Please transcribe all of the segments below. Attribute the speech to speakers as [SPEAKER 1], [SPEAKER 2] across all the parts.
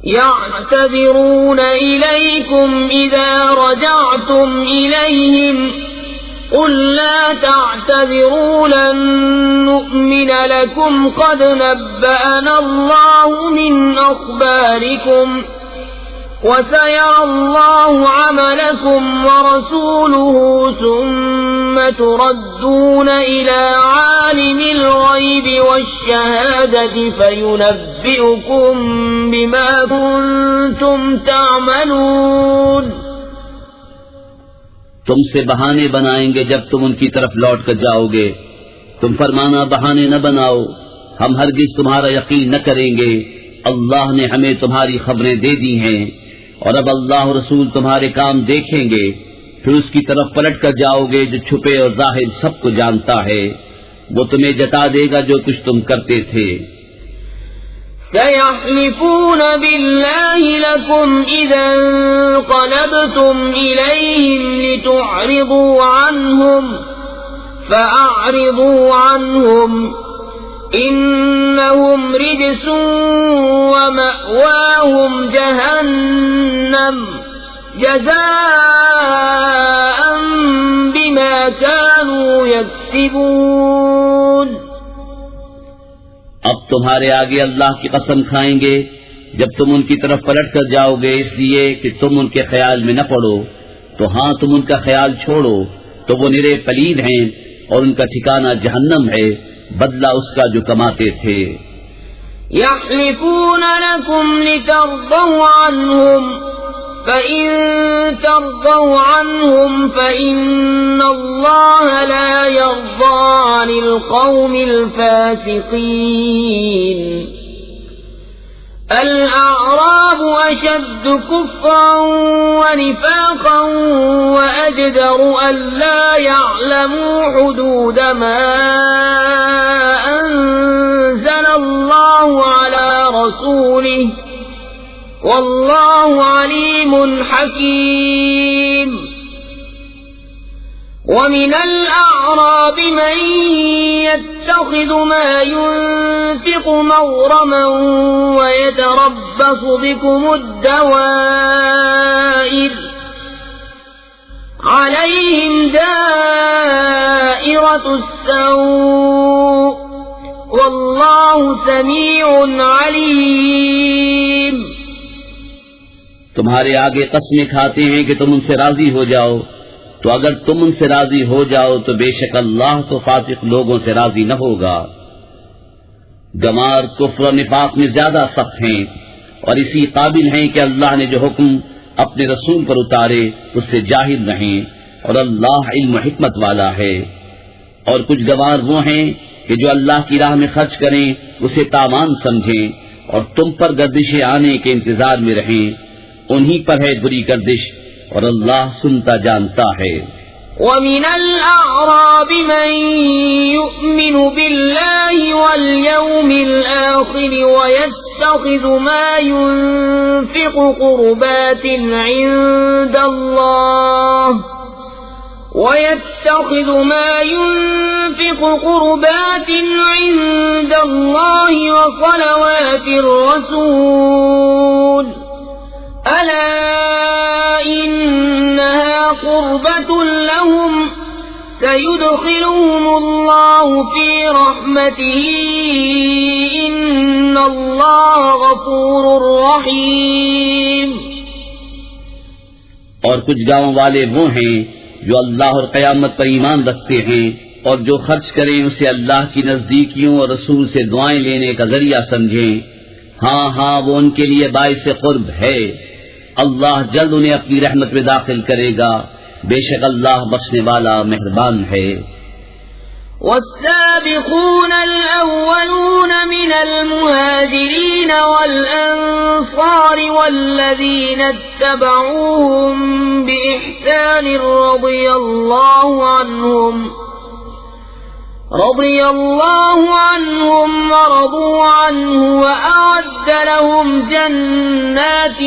[SPEAKER 1] يعتذرون إليكم إذا رجعتم إليهم قل لا تعتذروا لن نؤمن لكم قد نبأنا الله من أخباركم وسيرى الله عملكم ورسوله ثم تردون إلى عالم الغيب والشهادة فينبئكم بما كنتم تعملون.
[SPEAKER 2] تم سے بہانے بنائیں گے جب تم ان کی طرف لوٹ کر جاؤ گے. تم فرمانا بہانے نہ بناؤ، ہم ہرگز تمہارا یقین نہ کریں گے. اللہ نے ہمیں تمہاری خبریں دے دی ہیں، اور اب اللہ اور رسول تمہارے کام دیکھیں گے، پھر اس کی طرف پلٹ کر جاؤ گے جو چھپے اور ظاہر سب کو جانتا ہے. وہ تمہیں جتا دے گا جو کچھ تم کرتے تھے.
[SPEAKER 1] سيحلفون بالله لكم إذا انقلبتم إليهم لتعرضوا عنهم فأعرضوا عنهم إنهم رجس ومأواهم جهنم جزاء بما كانوا يكسبون.
[SPEAKER 2] اب تمہارے آگے اللہ کی قسم کھائیں گے جب تم ان کی طرف پلٹ کر جاؤ گے، اس لیے کہ تم ان کے خیال میں نہ پڑو. تو ہاں تم ان کا خیال چھوڑو تو وہ نرے پلید ہیں اور ان کا ٹھکانہ جہنم ہے، بدلہ اس کا جو کماتے تھے.
[SPEAKER 1] يحلفون لكم لترضوا عنهم فإن ترضوا عنهم فإن الله لا يرضى عن القوم الفاسقين. الأعراب أشد كفرا ونفاقا وأجدر ألا يعلموا حدود ما أنزل الله على رسوله والله عليم حكيم. ومن الأعراب من يتخذ ما ينفق مغرما ويتربص بكم الدوائر عليهم دائرة السوء والله سميع عليم.
[SPEAKER 2] تمہارے آگے قسمیں کھاتے ہیں کہ تم ان سے راضی ہو جاؤ، تو اگر تم ان سے راضی ہو جاؤ تو بے شک اللہ تو فاسق لوگوں سے راضی نہ ہوگا. گمار کفر و نفاق میں زیادہ سخت ہیں اور اسی قابل ہیں کہ اللہ نے جو حکم اپنے رسول پر اتارے اس سے جاہل رہیں، اور اللہ علم و حکمت والا ہے. اور کچھ گوار وہ ہیں کہ جو اللہ کی راہ میں خرچ کریں اسے تاوان سمجھیں اور تم پر گردشیں آنے کے انتظار میں رہیں. انہی پر ہے بری گردش اور اللہ سنتا جانتا ہے.
[SPEAKER 1] وَمِنَ الْأَعْرَابِ مَن يُؤْمِنُ بِاللَّهِ وَالْيَوْمِ الْآخِرِ وَيَتَّخِذُ مَا يُنفِقُ قُرُبَاتٍ عِندَ اللَّهِ وَصَلَوَاتِ الرَّسُولِ أَلَا إِنَّهَا قُرْبَةٌ لَهُمْ سَيُدْخِلُهُمُ اللَّهُ فِي رَحْمَتِهِ إِنَّ اللَّهَ غَفُورٌ رَحِيمٌ.
[SPEAKER 2] اور کچھ گاؤں والے وہ ہیں جو اللہ اور قیامت پر ایمان رکھتے ہیں اور جو خرچ کریں اسے اللہ کی نزدیکیوں اور رسول سے دعائیں لینے کا ذریعہ سمجھیں. ہاں ہاں وہ ان کے لیے باعث قرب ہے. اللہ جلد انہیں اپنی رحمت میں داخل کرے گا، بے شک اللہ بخشنے والا مہربان ہے.
[SPEAKER 1] والسابقون الأولون من المهاجرين والأنصار والذين اتبعوهم بإحسان رضي الله عنهم ورضوا عنه وأعد لهم جنات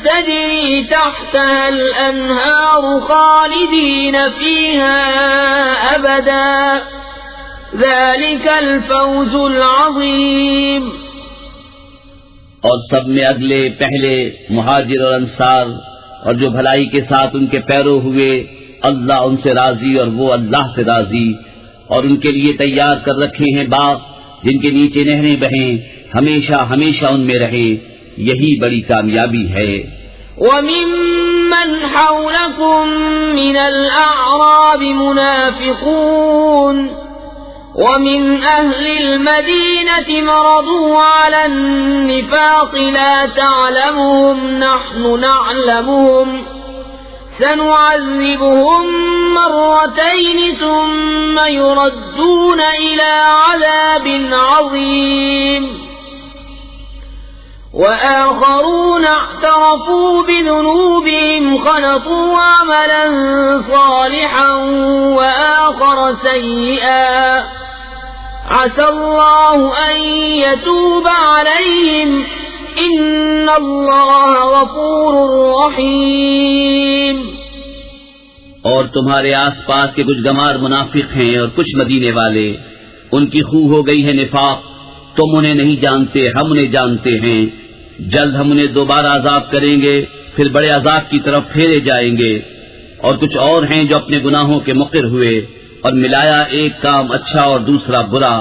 [SPEAKER 1] تجري تحتها الأنهار خالدين فيها أبدا ذلك الفوز العظيم.
[SPEAKER 2] اور سب میں اگلے پہلے مہاجر اور انصار اور جو بھلائی کے ساتھ ان کے پیرو ہوئے، اللہ ان سے راضی اور وہ اللہ سے راضی، اور ان کے لیے تیار کر رکھے ہیں باغ جن کے نیچے نہریں بہیں، ہمیشہ ہمیشہ ان میں رہے، یہی بڑی کامیابی ہے.
[SPEAKER 1] وممن حولكم من الأعراب منافقون ومن أهل المدينة مرضوا على النفاق لا تعلمهم نحن نعلمهم سنعذبهم مرتين ثم يردون إلى عذاب عظيم. وآخرون اعترفوا بذنوبهم خلطوا عملا صالحا وآخر سيئا عسى الله أن يتوب عليهم إن الله غفور رحيم.
[SPEAKER 2] اور تمہارے آس پاس کے کچھ گمار منافق ہیں اور کچھ مدینے والے، ان کی خو ہو گئی ہے نفاق. تم انہیں نہیں جانتے، ہم انہیں جانتے ہیں. جلد ہم انہیں دوبارہ عذاب کریں گے، پھر بڑے عذاب کی طرف پھیرے جائیں گے. اور کچھ اور ہیں جو اپنے گناہوں کے مقر ہوئے اور ملایا ایک کام اچھا اور دوسرا برا.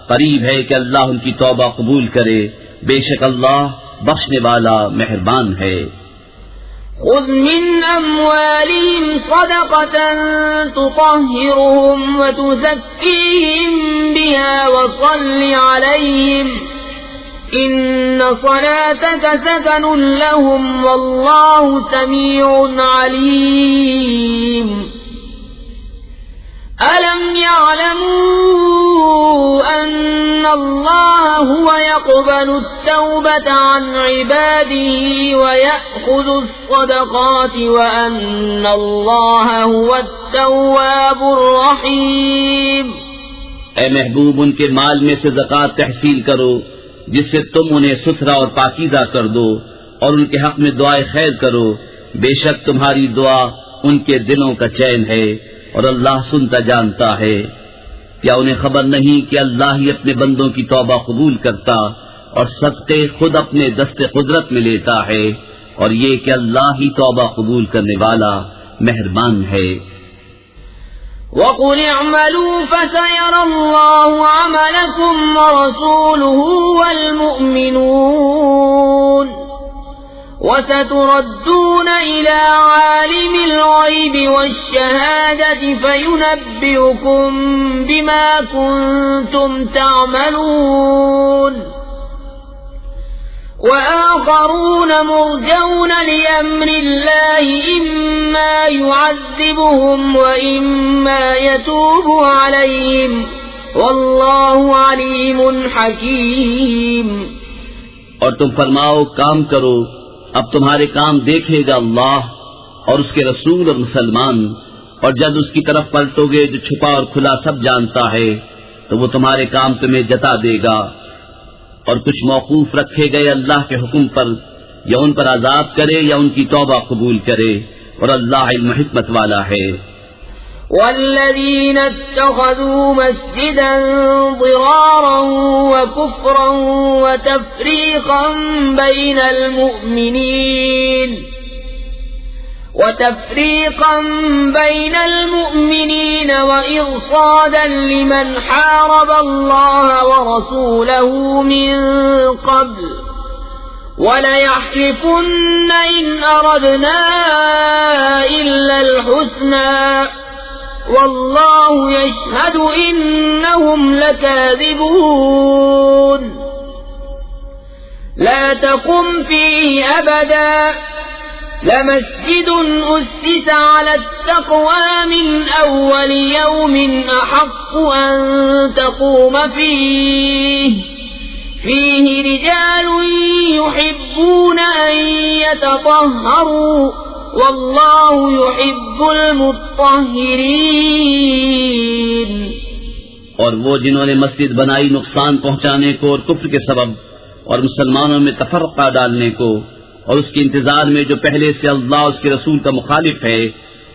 [SPEAKER 2] قریب ہے کہ اللہ ان کی توبہ قبول کرے، بے شک اللہ بخشنے والا مہربان ہے.
[SPEAKER 1] خذ من أموالهم صدقة تطهرهم وتزكيهم بها وصل عليهم إن صلاتك سكن لهم والله سميع عليم. ألم يعلموا أن الله هو يقبل التوبة عن عباده ويأخذ الصدقات وأن الله هو التواب الرحيم.
[SPEAKER 2] اے محبوب، ان کے مال میں سے زکوٰۃ تحصیل کرو جس سے تم انہیں ستھرا اور پاکیزہ کر دو، اور ان کے حق میں دعائے خیر کرو. بے شک تمہاری دعا ان کے دلوں کا چین ہے اور اللہ سنتا جانتا ہے. کیا انہیں خبر نہیں کہ اللہ ہی اپنے بندوں کی توبہ قبول کرتا اور صدقے خود اپنے دست قدرت میں لیتا ہے، اور یہ کہ اللہ ہی توبہ قبول کرنے والا مہربان ہے.
[SPEAKER 1] وَقُلِ اعْمَلُوا فَسَيَرَى اللَّهُ عَمَلَكُمْ وَرَسُولُهُ وَالْمُؤْمِنُونَ وَسَتُرَدُّونَ إِلَى عَالِمِ الْغَيْبِ وَالشَّهَادَةِ فَيُنَبِّئُكُم بِمَا كُنتُمْ تَعْمَلُونَ. وآخرون مرجون لأمر الله إما يعذبهم وإما يتوب عليهم والله عليم حكيم.
[SPEAKER 2] اور تم فرماؤ کام کرو، اب تمہارے کام دیکھے گا اللہ اور اس کے رسول اور مسلمان، اور جب اس کی طرف پلٹو گے جو چھپا اور کھلا سب جانتا ہے تو وہ تمہارے کام تمہیں جتا دے گا. اور کچھ موقوف رکھے گئے اللہ کے حکم پر، یا ان پر عذاب کرے یا ان کی توبہ قبول کرے، اور اللہ علم حکمت والا ہے.
[SPEAKER 1] والذين اتخذوا مسجدا ضرارا وكفرا وتفريقا بين المؤمنين وإرصادا لمن حارب الله ورسوله من قبل وليحلفن إن أردنا إلا الحسنى والله يشهد إنهم لكاذبون. لا تقم فيه أبدا لمسجد أسس على التقوى من أول يوم أحق أن تقوم فيه رجال يحبون أن يتطهروا والله يحب المطهرين.
[SPEAKER 2] اور وہ جنہوں نے مسجد بنائی نقصان پہنچانے کو اور کفر کے سبب اور مسلمانوں میں تفرقہ ڈالنے کو، اور اس کے انتظار میں جو پہلے سے اللہ اس کے رسول کا مخالف ہے،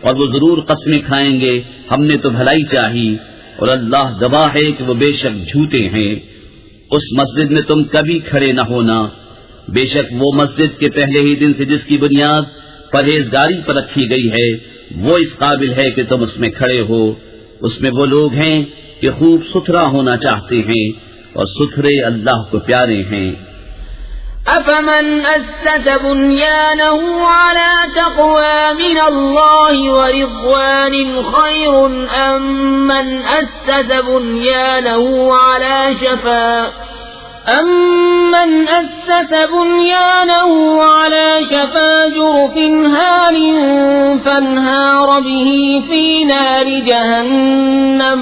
[SPEAKER 2] اور وہ ضرور قسمیں کھائیں گے ہم نے تو بھلائی چاہی، اور اللہ گواہ ہے کہ وہ بے شک جھوٹے ہیں۔ اس مسجد میں تم کبھی کھڑے نہ ہونا، بے شک وہ مسجد کے پہلے ہی دن سے جس کی بنیاد پرہیزگاری پر رکھی گئی ہے وہ اس قابل ہے کہ تم اس میں کھڑے ہو۔ اس میں وہ لوگ ہیں کہ خوب ستھرا ہونا چاہتے ہیں اور ستھرے اللہ کو پیارے ہیں۔
[SPEAKER 1] أفمن أسس بنيانه على تقوى من الله ورضوان خير أم من أسس بنيانه على شفا جرف هار فانهار به في نار جهنم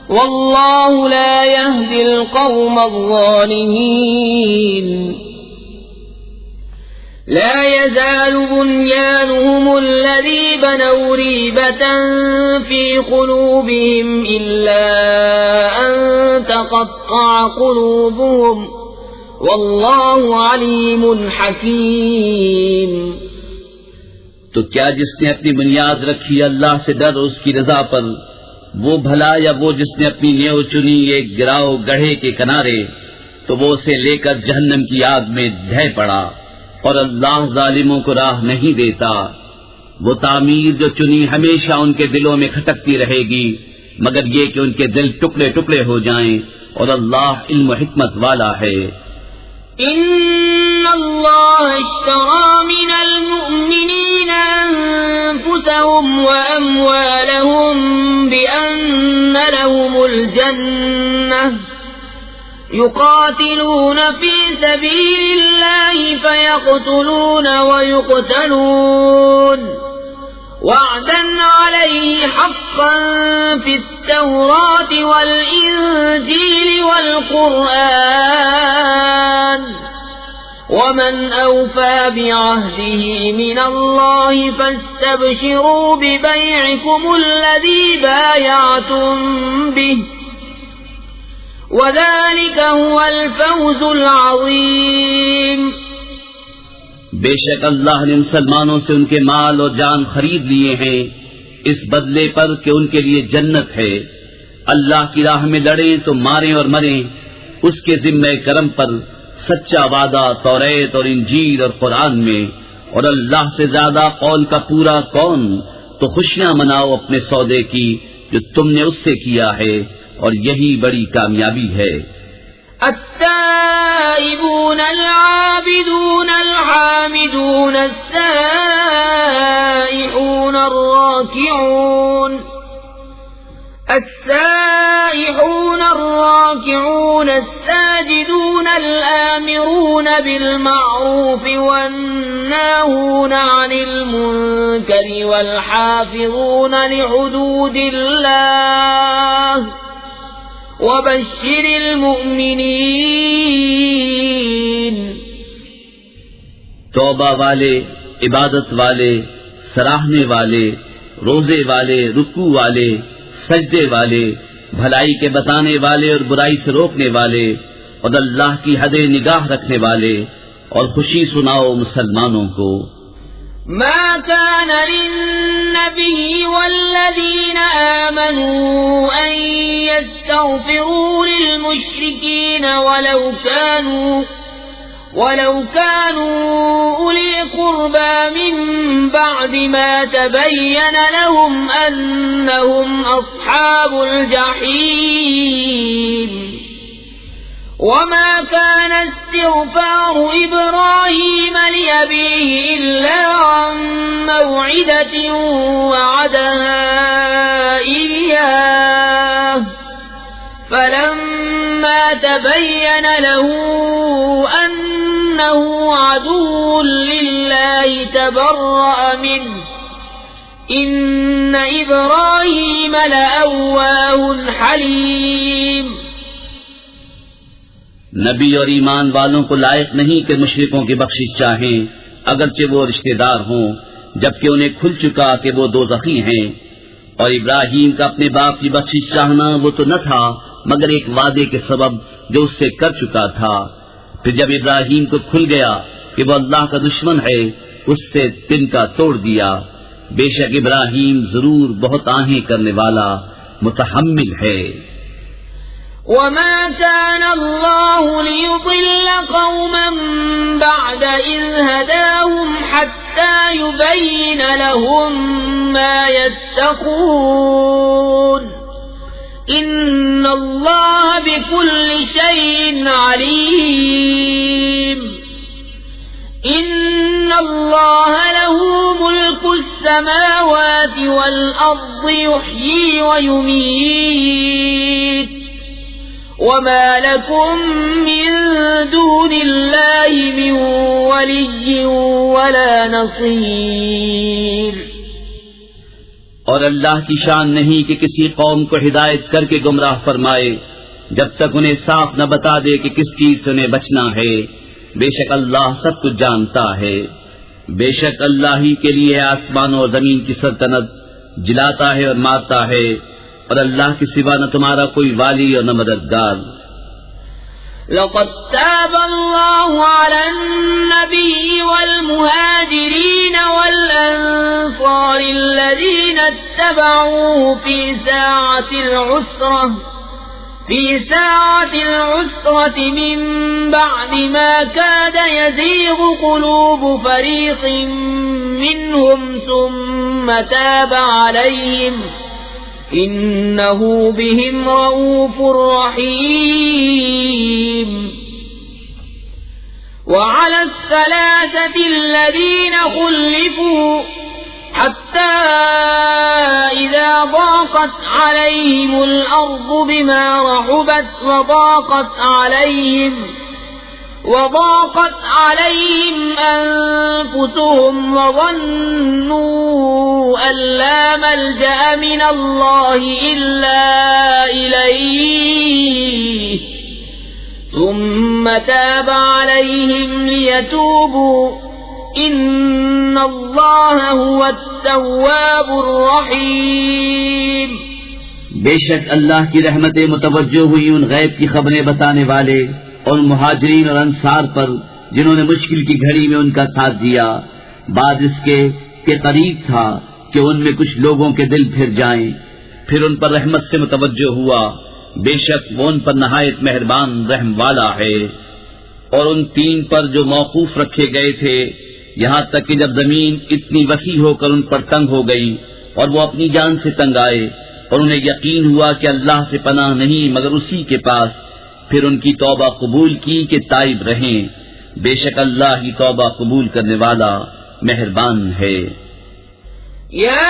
[SPEAKER 1] والله لا يهدي القوم الظالمين لا يزال بنيانهم الذي بنوا ريبة في قلوبهم إلا أن تقطع قلوبهم والله عليم حكيم۔
[SPEAKER 2] تو کیا جس نے اپنی بنیاد رکھی اللہ سے ڈر اس کی رضا پر، وہ بھلا یا وہ جس نے اپنی نیو چنی ایک گراؤ گڑھے کے کنارے، تو وہ اسے لے کر جہنم کی آگ میں ڈھہ پڑا، اور اللہ ظالموں کو راہ نہیں دیتا۔ وہ تعمیر جو چنی ہمیشہ ان کے دلوں میں کھٹکتی رہے گی، مگر یہ کہ ان کے دل ٹکڑے ٹکڑے ہو جائیں، اور اللہ علم و حکمت والا ہے۔
[SPEAKER 1] ان اللہ اشترى من المؤمنین انفسهم واموالهم بأن لهم الجنة يقاتلون في سبيل الله فيقتلون ويقتلون وعدا عليه حقا في التوراة والإنجيل والقرآن ومن أوفى بعهده من الله فاستبشروا ببيعكم الذي بايعتم به وذلك هو الفوز العظيم۔
[SPEAKER 2] بے شک اللہ نے مسلمانوں سے ان کے مال اور جان خرید لیے ہیں اس بدلے پر کہ ان کے لیے جنت ہے۔ اللہ کی راہ میں لڑیں تو ماریں اور مریں، اس کے ذمہ کرم پر سچا وعدہ توریت اور انجیل اور قرآن میں، اور اللہ سے زیادہ قول کا پورا کون؟ تو خوشیاں مناؤ اپنے سودے کی جو تم نے اس سے کیا ہے، اور یہی بڑی کامیابی ہے۔
[SPEAKER 1] التائبون العابدون الحامدون السائحون الراكعون الساجدون الآمرون بالمعروف والناهون عن المنكر والحافظون لحدود الله وبشر المؤمنین۔
[SPEAKER 2] توبہ والے، عبادت والے، سراہنے والے، روزے والے، رکوع والے، سجدے والے، بھلائی کے بتانے والے اور برائی سے روکنے والے، اور اللہ کی حد نگاہ رکھنے والے، اور خوشی سناؤ مسلمانوں کو۔
[SPEAKER 1] ما كان للنبي والذين آمنوا أن يستغفروا للمشركين ولو كانوا أولي قربى من بعد ما تبين لهم أنهم أصحاب الجحيم وما كان استغفار إبراهيم لأبيه إلا عن موعدة وعدها إياه فلما تبين له أنه عدو لله تبرأ منه إن إبراهيم لأواه حليم۔
[SPEAKER 2] نبی اور ایمان والوں کو لائق نہیں کہ مشرکوں کی بخشش چاہیں اگرچہ وہ رشتہ دار ہوں، جبکہ انہیں کھل چکا کہ وہ دوزخی ہیں۔ اور ابراہیم کا اپنے باپ کی بخشش چاہنا وہ تو نہ تھا مگر ایک وعدے کے سبب جو اس سے کر چکا تھا۔ پھر جب ابراہیم کو کھل گیا کہ وہ اللہ کا دشمن ہے، اس سے تن کا توڑ دیا۔ بے شک ابراہیم ضرور بہت آہیں کرنے والا متحمل ہے۔
[SPEAKER 1] وما كان الله ليضل قوما بعد إذ هداهم حتى يبين لهم ما يتقون إن الله بكل شيء عليم إن الله له ملك السماوات والأرض يحيي ويميت وما لكم من دون الله من ولي ولا نصير۔
[SPEAKER 2] اور اللہ کی شان نہیں کہ کسی قوم کو ہدایت کر کے گمراہ فرمائے جب تک انہیں صاف نہ بتا دے کہ کس چیز سے انہیں بچنا ہے۔ بے شک اللہ سب کچھ جانتا ہے۔ بے شک اللہ ہی کے لیے آسمانوں اور زمین کی سلطنت، جلاتا ہے اور مارتا ہے، اور اللہ کے سوا نہ تمہارا کوئی والی اور نہ مددگار۔
[SPEAKER 1] لقد تاب الله على النبي والمهاجرين والأنصار الذين اتبعوه في ساعة العسرة من بعد ما كاد يزيغ قلوب فريق منهم ثم تاب عليهم إنه بهم رؤوف رحيم۔ وعلى الثلاثة الذين خلفوا حتى إذا ضاقت عليهم الأرض بما رحبت وضاقت عليهم أنفسهم وظنوا أن لا ملجأ من الله إلا إليه ثم تاب عليهم ليتوبوا إن الله هو التواب الرحيم۔
[SPEAKER 2] بے شک اللہ کی رحمتیں متوجہ ہوئی ان غیب کی خبریں بتانے والے اور مہاجرین اور انصار پر جنہوں نے مشکل کی گھڑی میں ان کا ساتھ دیا، بعد اس کے کہ قریب تھا کہ ان میں کچھ لوگوں کے دل پھر جائیں، پھر ان پر رحمت سے متوجہ ہوا۔ بے شک وہ ان پر نہایت مہربان رحم والا ہے۔ اور ان تین پر جو موقوف رکھے گئے تھے، یہاں تک کہ جب زمین اتنی وسیع ہو کر ان پر تنگ ہو گئی اور وہ اپنی جان سے تنگ آئے اور انہیں یقین ہوا کہ اللہ سے پناہ نہیں مگر اسی کے پاس، پھر ان کی توبہ قبول کی کہ تائب رہیں۔ بے شک اللہ ہی توبہ قبول کرنے والا مہربان ہے۔
[SPEAKER 1] یا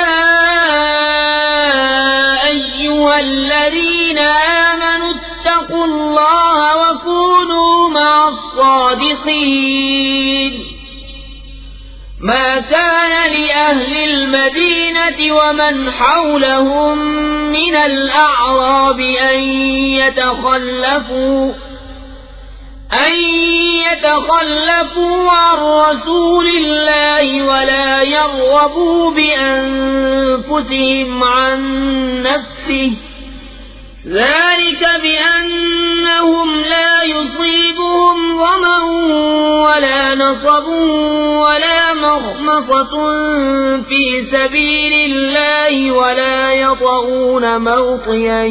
[SPEAKER 1] ایھا الذین آمنوا اتقوا اللہ وکونوا مع الصادقین۔ ما كان لأهل المدينة ومن حولهم من الأعراب أن يتخلفوا عن رسول الله ولا يرغبوا بأنفسهم عن نفسه ذلك بأنهم لا يصيبهم ظمأ ولا نصب ولا مخمصة في سبيل الله ولا يطؤون موطئا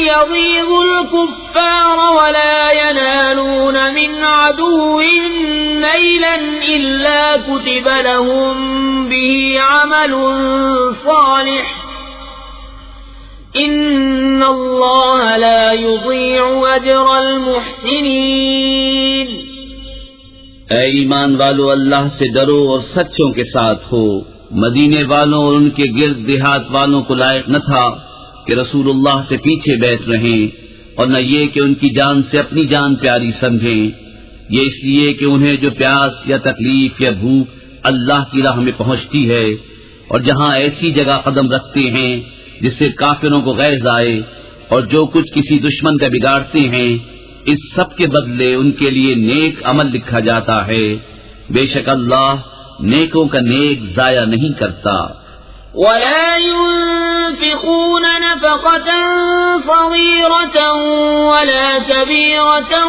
[SPEAKER 1] يغيظ الكفار ولا ينالون من عدو نيلا إلا كتب لهم به عمل صالح إن الله لا يضيع أجر المحسنين۔
[SPEAKER 2] اے ایمان والو، اللہ سے ڈرو اور سچوں کے ساتھ ہو۔ مدینے والوں اور ان کے گرد دیہات والوں کو لائق نہ تھا کہ رسول اللہ سے پیچھے بیٹھ رہیں، اور نہ یہ کہ ان کی جان سے اپنی جان پیاری سمجھیں، یہ اس لیے کہ انہیں جو پیاس یا تکلیف یا بھوک اللہ کی راہ میں پہنچتی ہے، اور جہاں ایسی جگہ قدم رکھتے ہیں جس سے کافروں کو غیظ آئے، اور جو کچھ کسی دشمن کا بگاڑتے ہیں، اس سب کے بدلے ان کے لیے نیک عمل لکھا جاتا ہے۔ بے شک اللہ نیکوں کا نیک ضائع نہیں کرتا۔
[SPEAKER 1] ولا ينفقون نفقة صغيرة ولا كبيرة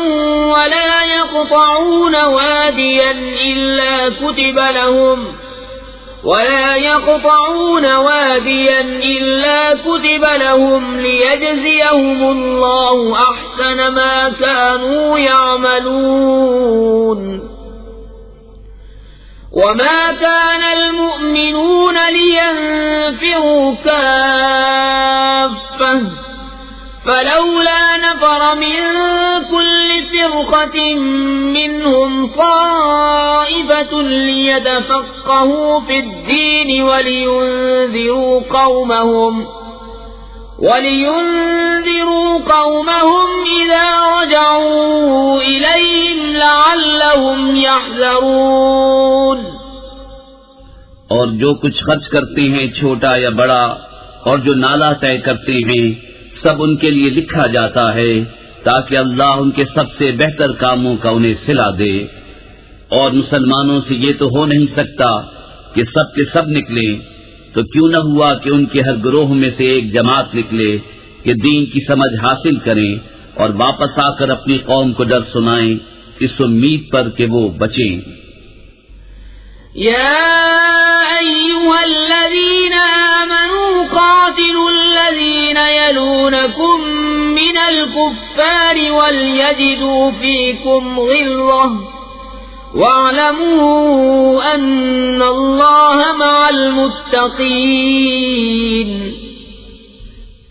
[SPEAKER 1] ولا يقطعون واديا إلا كتب لهم ليجزيهم الله أحسن ما كانوا يعملون وما كان المؤمنون لينفروا كافة فلولا نفر من كل فرقة منهم طائفة ليتفقهوا في الدين ولينذروا قومهم إذا رجعوا إليهم لعلهم يحذرون.
[SPEAKER 2] اور جو کچھ خرچ کرتے ہیں چھوٹا یا بڑا اور جو نالا طے کرتے ہیں سب ان کے لیے لکھا جاتا ہے تاکہ اللہ ان کے سب سے بہتر کاموں کا انہیں صلہ دے. اور مسلمانوں سے یہ تو ہو نہیں سکتا کہ سب کے سب نکلیں، تو کیوں نہ ہوا کہ ان کے ہر گروہ میں سے ایک جماعت نکلے کہ دین کی سمجھ حاصل کریں اور واپس آ کر اپنی قوم کو ڈر سنائیں اس امید پر کہ وہ بچیں.
[SPEAKER 1] يا أيها الذين آمنوا قاتلوا الذين يلونكم من الكفار وليجدوا فيكم غلظة واعلموا أن الله مع المتقين.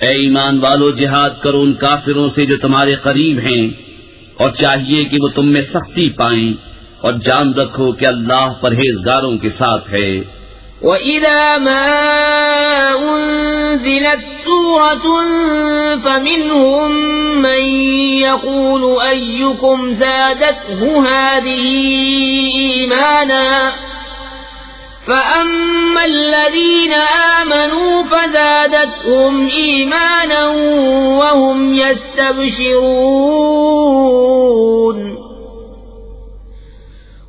[SPEAKER 2] اے ایمان والو، جہاد کرو ان کافروں سے جو تمہارے قریب ہیں، اور چاہیے کہ وہ تم میں سختی پائیں، اور جان رکھو کہ اللہ پرہیزگاروں کے ساتھ ہے.
[SPEAKER 1] وَإِذَا مَا أُنزِلَتْ سُورَةٌ فَمِنْهُمْ مَنْ يَقُولُ أَيُّكُمْ زَادَتْهُ هَذِهِ إِيمَانًا فَأَمَّا الَّذِينَ آمَنُوا فَزَادَتْهُمْ إِيمَانًا وَهُمْ يَسْتَبْشِرُونَ.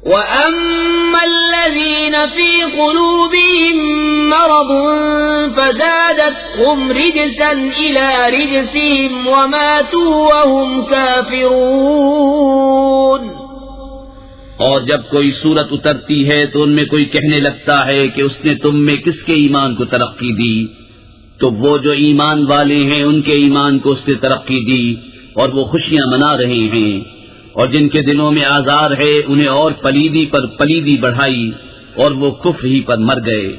[SPEAKER 1] وَأَمَّا الَّذِينَ فِي قُلُوبِهِم مَّرَضٌ فَزَادَتْهُمْ رِجْسًا إِلَى رِجْسِهِمْ وَمَاتُوا وَهُمْ كَافِرُونَ.
[SPEAKER 2] اور جب کوئی صورت اترتی ہے تو ان میں کوئی کہنے لگتا ہے کہ اس نے تم میں کس کے ایمان کو ترقی دی، تو وہ جو ایمان والے ہیں ان کے ایمان کو اس نے ترقی دی اور وہ خوشیاں منا رہے ہیں، اور جن کے دلوں میں آزار ہے انہیں اور پلیدی پر پلیدی بڑھائی اور وہ کفر ہی پر مر گئے.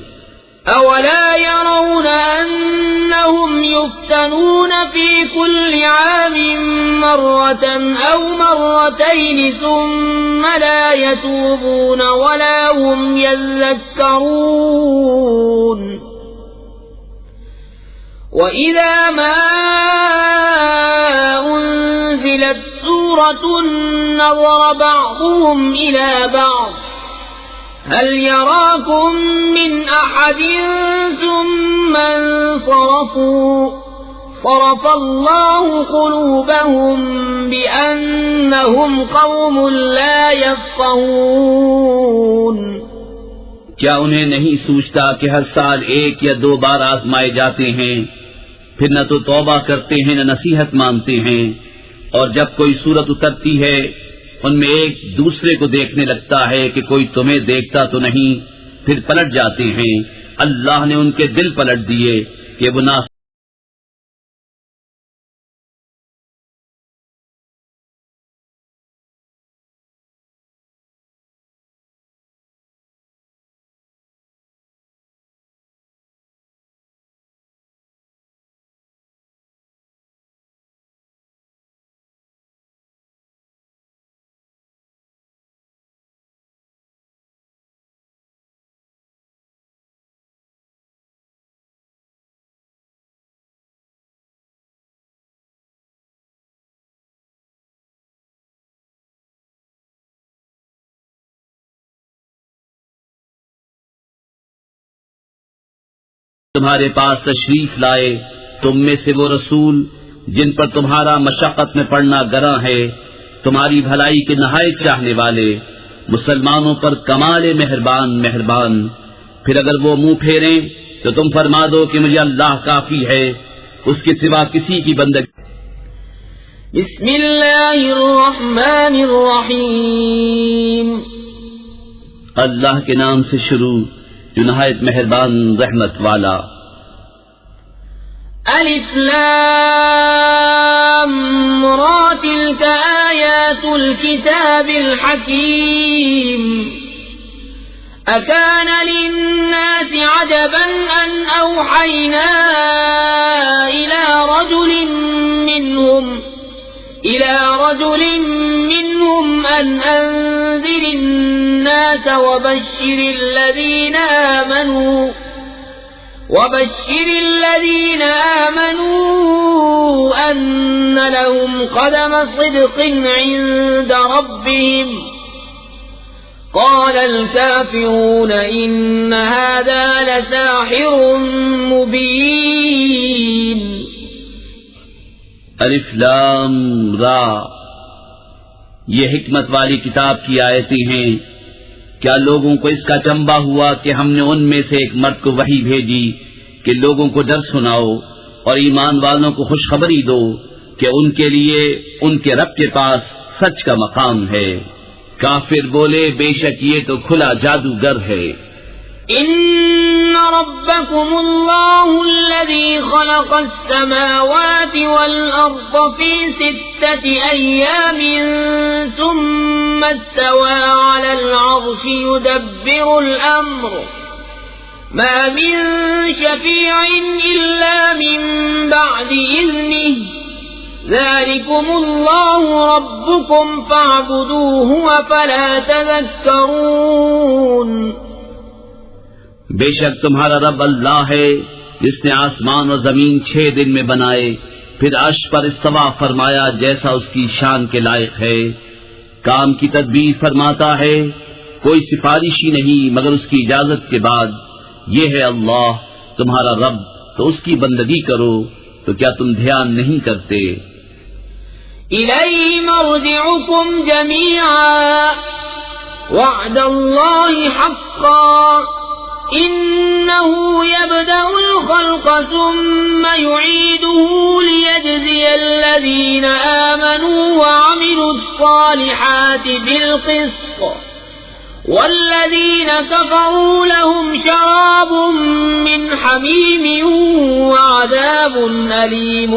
[SPEAKER 1] أَوَلَا يَرَوْنَ أَنَّهُمْ يُفْتَنُونَ فِي كُلِّ عَامٍ مَّرَّةً أَوْ مَرَّتَيْنِ ثُمَّ لَا يَتُوبُونَ وَلَا هُمْ يَذَّكَّرُونَ. وَإِذَا مَا أُنزِلَتْ سُورَةٌ نَّظَرَ بَعْضُهُمْ إِلَى بَعْضٍ هل يراكم من أحد ثم انصرفوا صرف الله قلوبهم بأنهم قوم لا يفقهون.
[SPEAKER 2] کیا انہیں نہیں سوچتا کہ ہر سال ایک یا دو بار آزمائے جاتے ہیں، پھر نہ تو توبہ کرتے ہیں نہ نصیحت مانتے ہیں، اور جب کوئی صورت اترتی ہے ان میں ایک دوسرے کو دیکھنے لگتا ہے کہ کوئی تمہیں دیکھتا تو نہیں، پھر پلٹ جاتے ہیں. اللہ نے ان کے دل پلٹ دیے کہ وہ نہ تمہارے پاس تشریف لائے تم میں سے وہ رسول جن پر تمہارا مشقت میں پڑنا گراں ہے، تمہاری بھلائی کے نہایت چاہنے والے، مسلمانوں پر کمال مہربان. پھر اگر وہ منہ پھیریں تو تو تم فرما دو کہ مجھے اللہ کافی ہے، اس کے سوا کسی کی بندگی۔
[SPEAKER 1] بسم اللہ الرحمن الرحیم،
[SPEAKER 2] اللہ کے نام سے شروع جو نہایت مہربان رحمت والا۔
[SPEAKER 1] الف لام را تلک آیات الكتاب الحکیم، اکان للناس عجبا ان اوحینا الى رجل منهم ان انذر الناس وبشر الذين آمنوا أن لهم قدم صدق عند ربهم، قال الكافرون إن هذا لساحر مبين۔
[SPEAKER 2] الف لام را، یہ حکمت والی کتاب کی آیتیں ہیں۔ کیا لوگوں کو اس کا چنبا ہوا کہ ہم نے ان میں سے ایک مرد کو وحی بھیجی کہ لوگوں کو ڈر سناؤ اور ایمان والوں کو خوشخبری دو کہ ان کے لیے ان کے رب کے پاس سچ کا مقام ہے۔ کافر بولے بے شک یہ تو کھلا جادوگر ہے۔
[SPEAKER 1] ان ربکم اللہ الذی خلق السماوات والارض فی 6 ایام ثم استوى على العرش يدبر الامر ما من شفیع الا من بعد اذنه ذلكم الله ربكم فاعبدوه افلا تذکرون۔
[SPEAKER 2] بے شک تمہارا رب اللہ ہے جس نے آسمان اور زمین 6 دن میں بنائے، پھر عرش پر استوا فرمایا جیسا اس کی شان کے لائق ہے، کام کی تدبیر فرماتا ہے، کوئی سفارشی نہیں مگر اس کی اجازت کے بعد۔ یہ ہے اللہ تمہارا رب، تو اس کی بندگی کرو، تو کیا تم دھیان نہیں کرتے؟
[SPEAKER 1] الیہ مرجعکم جمیعا وعد اللہ حقا انه يبدأ الخلق ثم يعيده ليجزي الذين آمنوا وعملوا الصالحات بالقسط والذين كفروا لهم شراب من حميم وعذاب أليم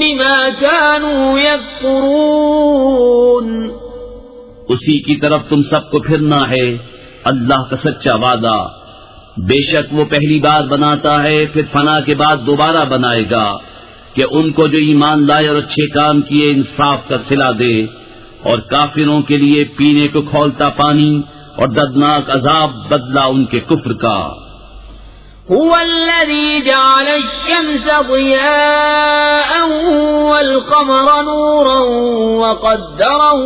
[SPEAKER 1] بما كانوا يكفرون۔
[SPEAKER 2] اسی کی طرف تم سب کو پھرنا ہے، اللہ کا سچا وعدہ۔ بے شک وہ پہلی بار بناتا ہے پھر فنا کے بعد دوبارہ بنائے گا کہ ان کو جو ایمان لائے اور اچھے کام کیے انصاف کا صلہ دے، اور کافروں کے لیے پینے کو کھولتا پانی اور دردناک عذاب بدلہ ان کے کفر کا۔
[SPEAKER 1] هو الذي جعل الشمس ضياء والقمر نورا وقدره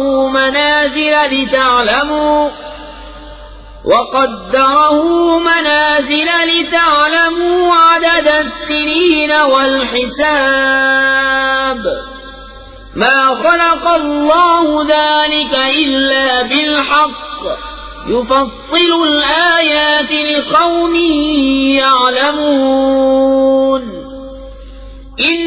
[SPEAKER 1] منازل لتعلموا عدد السنين والحساب، ما خلق الله ذلك إلا بالحق يفصل الآيات لقوم يعلمون۔ إن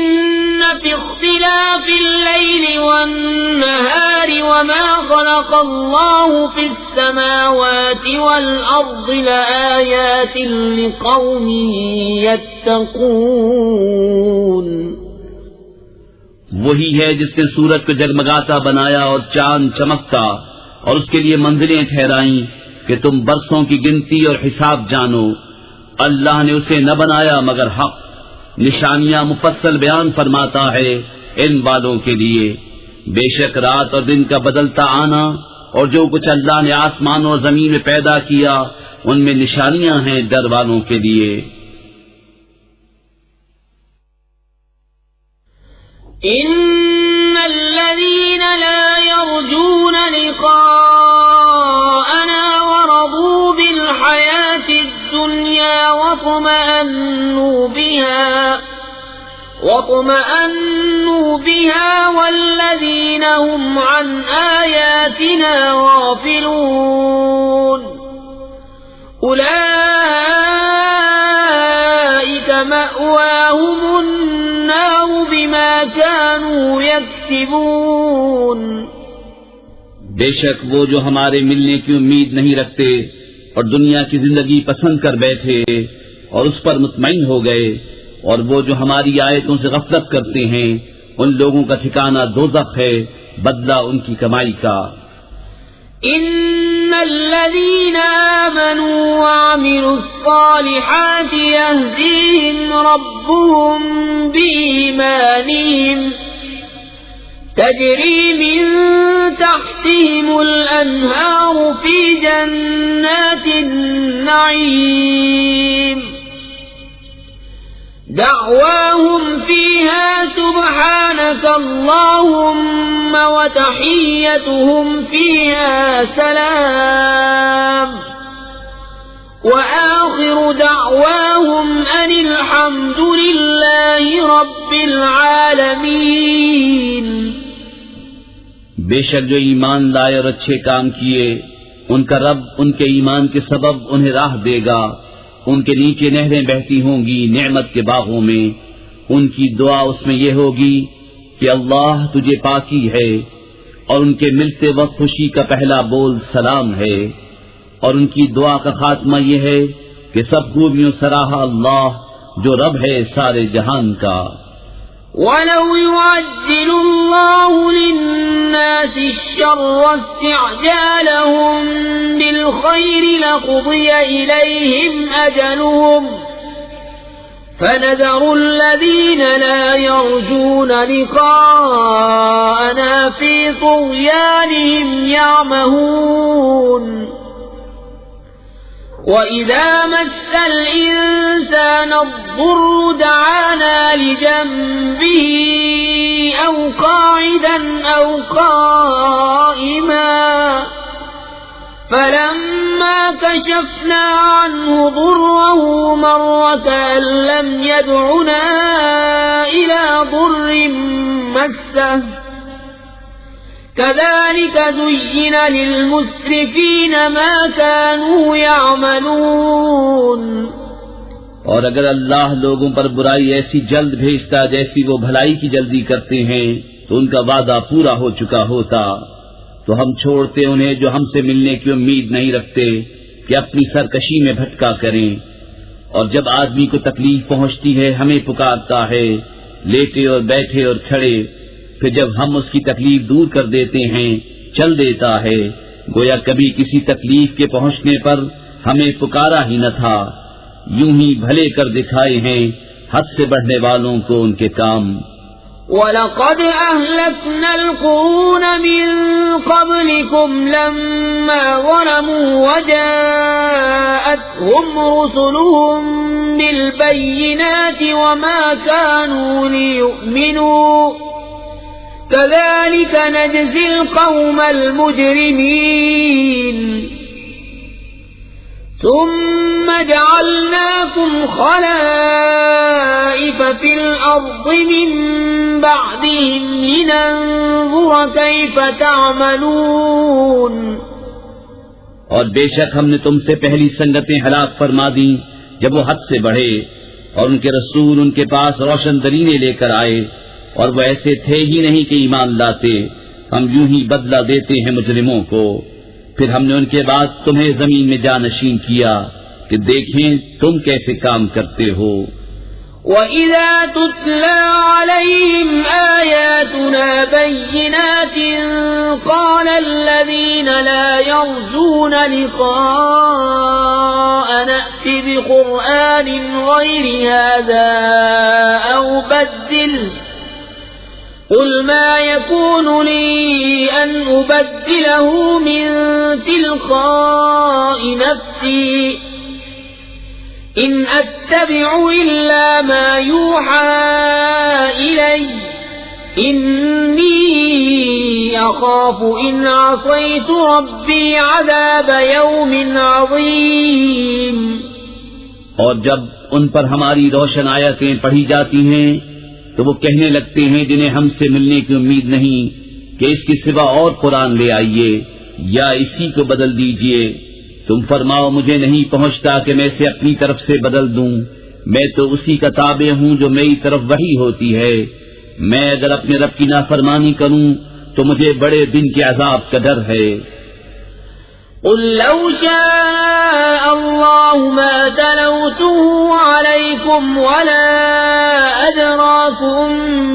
[SPEAKER 1] في اختلاف الليل والنهار وما خلق الله في السماوات والأرض لآيات لقوم يتقون۔
[SPEAKER 2] وہی ہے جس نے سورج کو جگمگاتا بنایا اور چاند چمکتا، اور اس کے لیے منزلیں ٹھہرائیں کہ تم برسوں کی گنتی اور حساب جانو۔ اللہ نے اسے نہ بنایا مگر حق، نشانیاں مفصل بیان فرماتا ہے ان والوں کے لیے۔ بے شک رات اور دن کا بدلتا آنا اور جو کچھ اللہ نے آسمان اور زمین میں پیدا کیا ان میں نشانیاں ہیں ڈر والوں کے لیے۔
[SPEAKER 1] ان الذين لا يرجون لقاءنا ورضوا بالحياة الدنيا واطمأنوا بها والذين هم عن آياتنا غافلون أولئك فمأواهم النار بما كانوا يكسبون.
[SPEAKER 2] بے شک وہ جو ہمارے ملنے کی امید نہیں رکھتے اور دنیا کی زندگی پسند کر بیٹھے اور اس پر مطمئن ہو گئے، اور وہ جو ہماری آیتوں سے غفلت کرتے ہیں، ان لوگوں کا ٹھکانہ دوزخ ہے، بدلہ ان کی کمائی کا.
[SPEAKER 1] ان الذين آمنوا وعملوا الصالحات يهديهم ربهم بإيمانهم تجري من تحتهم الأنهار في جنات النعيم دعواهم فيها سبحانك اللهم وتحيتهم فيها سلام وآخر دعواهم أن الحمد لله رب العالمين.
[SPEAKER 2] بے شک جو ایمان لائے اور اچھے کام کیے، ان کا رب ان کے ایمان کے سبب انہیں راہ دے گا، ان کے نیچے نہریں بہتی ہوں گی نعمت کے باغوں میں. ان کی دعا اس میں یہ ہوگی کہ اللہ تجھے پاکی ہے، اور ان کے ملتے وقت خوشی کا پہلا بول سلام ہے، اور ان کی دعا کا خاتمہ یہ ہے کہ سب خوبیوں سراہا اللہ جو رب ہے سارے جہان کا.
[SPEAKER 1] وَلَوْ يُعَجِّلُ اللَّهُ لِلنَّاسِ الشَّرَّ اسْتِعْجَالَهُم بِالْخَيْرِ لَقُضِيَ إِلَيْهِمْ أَجَلُهُمْ فَنَذَرُ الَّذِينَ لَا يَرْجُونَ لِقَاءَنَا فِي طُغْيَانِهِمْ يَعْمَهُونَ. وَإِذَا مَسَّ الْإِنسَانَ الضُّرُّ دَعَانَا لِجَنبِهِ أَوْ قَاعِدًا أَوْ قَائِمًا فَلَمَّا كَشَفْنَا عَنْهُ ضُرَّهُ مَرَّ كَأَن لَّمْ يَدْعُنَا إِلَى ضُرٍّ مَّسَّهُ كَذَلِكَ زُيِّنَ لِلْمُسْرِفِينَ مَا كَانُوا يَعْمَلُونَ.
[SPEAKER 2] اور اگر اللہ لوگوں پر برائی ایسی جلد بھیجتا جیسی وہ بھلائی کی جلدی کرتے ہیں تو ان کا وعدہ پورا ہو چکا ہوتا. تو ہم چھوڑتے انہیں جو ہم سے ملنے کی امید نہیں رکھتے کہ اپنی سرکشی میں بھٹکا کریں. اور جب آدمی کو تکلیف پہنچتی ہے ہمیں پکارتا ہے، لیٹے اور بیٹھے اور کھڑے. پھر جب ہم اس کی تکلیف دور کر دیتے ہیں چل دیتا ہے، گویا کبھی کسی تکلیف کے پہنچنے پر ہمیں پکارا ہی نہ تھا. یوں ہی بھلے کر دکھائے ہیں حد سے بڑھنے والوں کو ان کے کام.
[SPEAKER 1] وَلَقَدْ أَهْلَكْنَا الْقُرُونَ مِنْ قَبْلِكُمْ لَمَّا ظَلَمُوا وَجَاءَتْهُمْ رُسُلُهُم بِالْبَيِّنَاتِ وَمَا كَانُوا لِيُؤْمِنُوا كَذَلِكَ نَجْزِي الْقَوْمَ الْمُجْرِمِينَ. ثُمَّ جَعَلْنَاكُمْ خَلَائِفَ فِي الْأَرْضِ مِن بَعْدِهِمْ لِنَنظُرَ كَيْفَ تَعْمَلُونَ.
[SPEAKER 2] اور بے شک ہم نے تم سے پہلی سنگتیں ہلاک فرما دیں جب وہ حد سے بڑھے، اور ان کے رسول ان کے پاس روشن دلیلیں لے کر آئے، اور وہ ایسے تھے ہی نہیں کہ ایمان لاتے. ہم یوں ہی بدلہ دیتے ہیں مجرموں کو. پھر ہم نے ان کے بعد تمہیں زمین میں جانشین کیا کہ دیکھیں تم کیسے کام کرتے ہو.
[SPEAKER 1] وَإِذَا تُتْلَى عَلَيْهِمْ آيَاتُنَا بَيِّنَاتٍ قَالَ الَّذِينَ لَا يَرْجُونَ لِقَاءَنَا ائْتِ بِقُرْآنٍ غَيْرِ هَذَا أَوْ بَدِّلْهُ قُلْ مَا يَكُونُ لِي أَنْ أُبَدِّلَهُ مِنْ تِلْقَاءِ نَفْسِي إِنْ أَتَّبِعُ إِلَّا مَا يُوحَى إِلَيَّ إِنِّي أَخَافُ إِنْ عَصَيْتُ رَبِّي عَذَابَ يَوْمٍ عَظِيمٍ.
[SPEAKER 2] اور جب ان پر ہماری روشن آیتیں پڑھی جاتی ہیں تو وہ کہنے لگتے ہیں جنہیں ہم سے ملنے کی امید نہیں کہ اس کے سوا اور قرآن لے آئیے یا اسی کو بدل دیجئے. تم فرماؤ مجھے نہیں پہنچتا کہ میں اسے اپنی طرف سے بدل دوں، میں تو اسی کا تابع ہوں جو میری طرف وحی ہوتی ہے. میں اگر اپنے رب کی نافرمانی کروں تو مجھے بڑے دن کے عذاب کا ڈر ہے.
[SPEAKER 1] قل لو شاء الله ما تلوته عليكم ولا أدراكم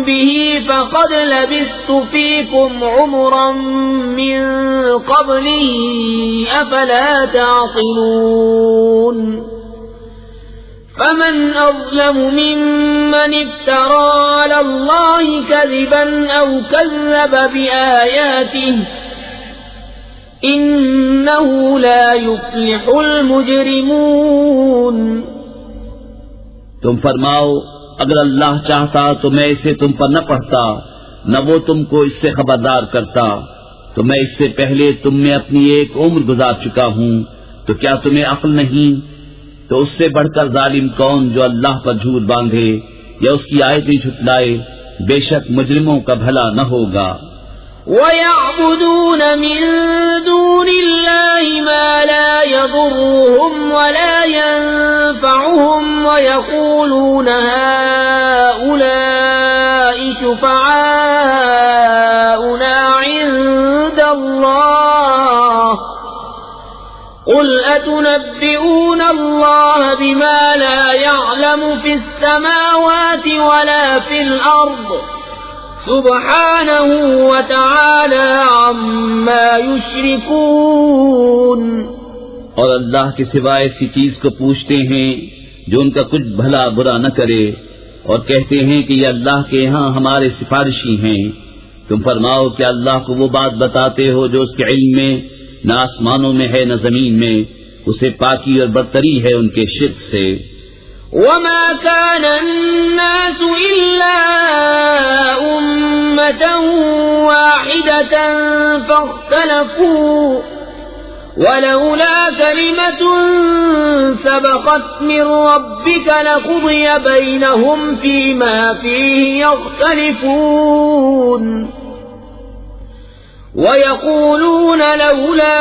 [SPEAKER 1] به فقد لبثت فيكم عمرا من قبله أفلا تعقلون. فمن أظلم ممن افترى على الله كذبا أو كذب بآياته إنه لا يفلح المجرمون.
[SPEAKER 2] تم فرماؤ اگر اللہ چاہتا تو میں اسے تم پر نہ پڑھتا نہ وہ تم کو اس سے خبردار کرتا. تو میں اس سے پہلے تم میں اپنی ایک عمر گزار چکا ہوں تو کیا تمہیں عقل نہیں؟ تو اس سے بڑھ کر ظالم کون جو اللہ پر جھوٹ باندھے یا اس کی آیتیں جھٹلائے؟ بے شک مجرموں کا بھلا نہ ہوگا.
[SPEAKER 1] وَيَعْبُدُونَ مِن دُونِ اللَّهِ مَا لَا يَضُرُّهُمْ وَلَا يَنفَعُهُمْ وَيَقُولُونَ هَؤُلَاءِ شُفَعَاؤُنَا عِندَ اللَّهِ قُلْ أَتُنَبِّئُونَ اللَّهَ بِمَا لَا يَعْلَمُ فِي السَّمَاوَاتِ وَلَا فِي الْأَرْضِ سبحانہ وتعالی عما یشرکون.
[SPEAKER 2] اور اللہ کے سوا ایسی چیز کو پوچھتے ہیں جو ان کا کچھ بھلا برا نہ کرے اور کہتے ہیں کہ یہ اللہ کے ہاں ہمارے سفارشی ہیں. تم فرماؤ کہ اللہ کو وہ بات بتاتے ہو جو اس کے علم میں نہ آسمانوں میں ہے نہ زمین میں. اسے پاکی اور برتری ہے ان کے شرک سے.
[SPEAKER 1] وما كان الناس إلا أمة واحدة فاختلفوا ولولا كلمة سبقت من ربك لقضي بينهم فيما فيه يختلفون. ويقولون لولا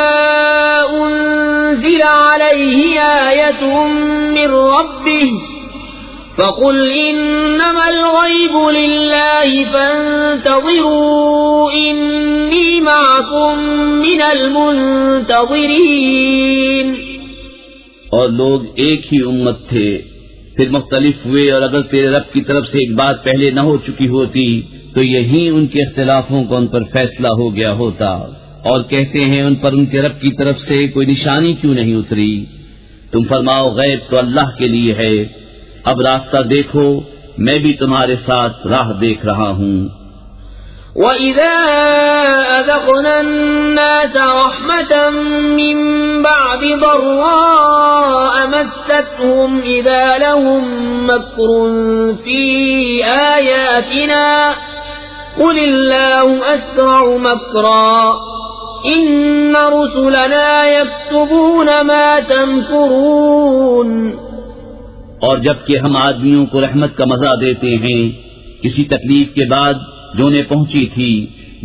[SPEAKER 1] أنزل عليه آية من ربه فقل إنما الغيب لله فانتظروا إني معكم من المنتظرين.
[SPEAKER 2] اور لوگ ایک ہی امت تھے پھر مختلف ہوئے، اور اگر تیرے رب کی طرف سے ایک بات پہلے نہ ہو چکی ہوتی تو یہی ان کے اختلافوں کا ان پر فیصلہ ہو گیا ہوتا. اور کہتے ہیں ان پر ان کے رب کی طرف سے کوئی نشانی کیوں نہیں اتری؟ تم فرماؤ غیب تو اللہ کے لیے ہے. اب راستہ دیکھو، میں بھی تمہارے ساتھ راہ دیکھ رہا ہوں.
[SPEAKER 1] وَإِذَا أَذَقْنَا النَّاسَ رَحْمَةً مِّن بَعْدِ ضَرَّاءَ مَسَّتْهُمْ إِذَا لَهُم مَّكْرٌ فِي آيَاتِنَا قُلِ اللَّهُ أَسْرَعُ مَكْرًا إِنَّ رُسُلَنَا يَكْتُبُونَ مَا تَمْكُرُونَ.
[SPEAKER 2] اور جبکہ ہم آدمیوں کو رحمت کا مزہ دیتے ہیں کسی تکلیف کے بعد جو انہیں پہنچی تھی،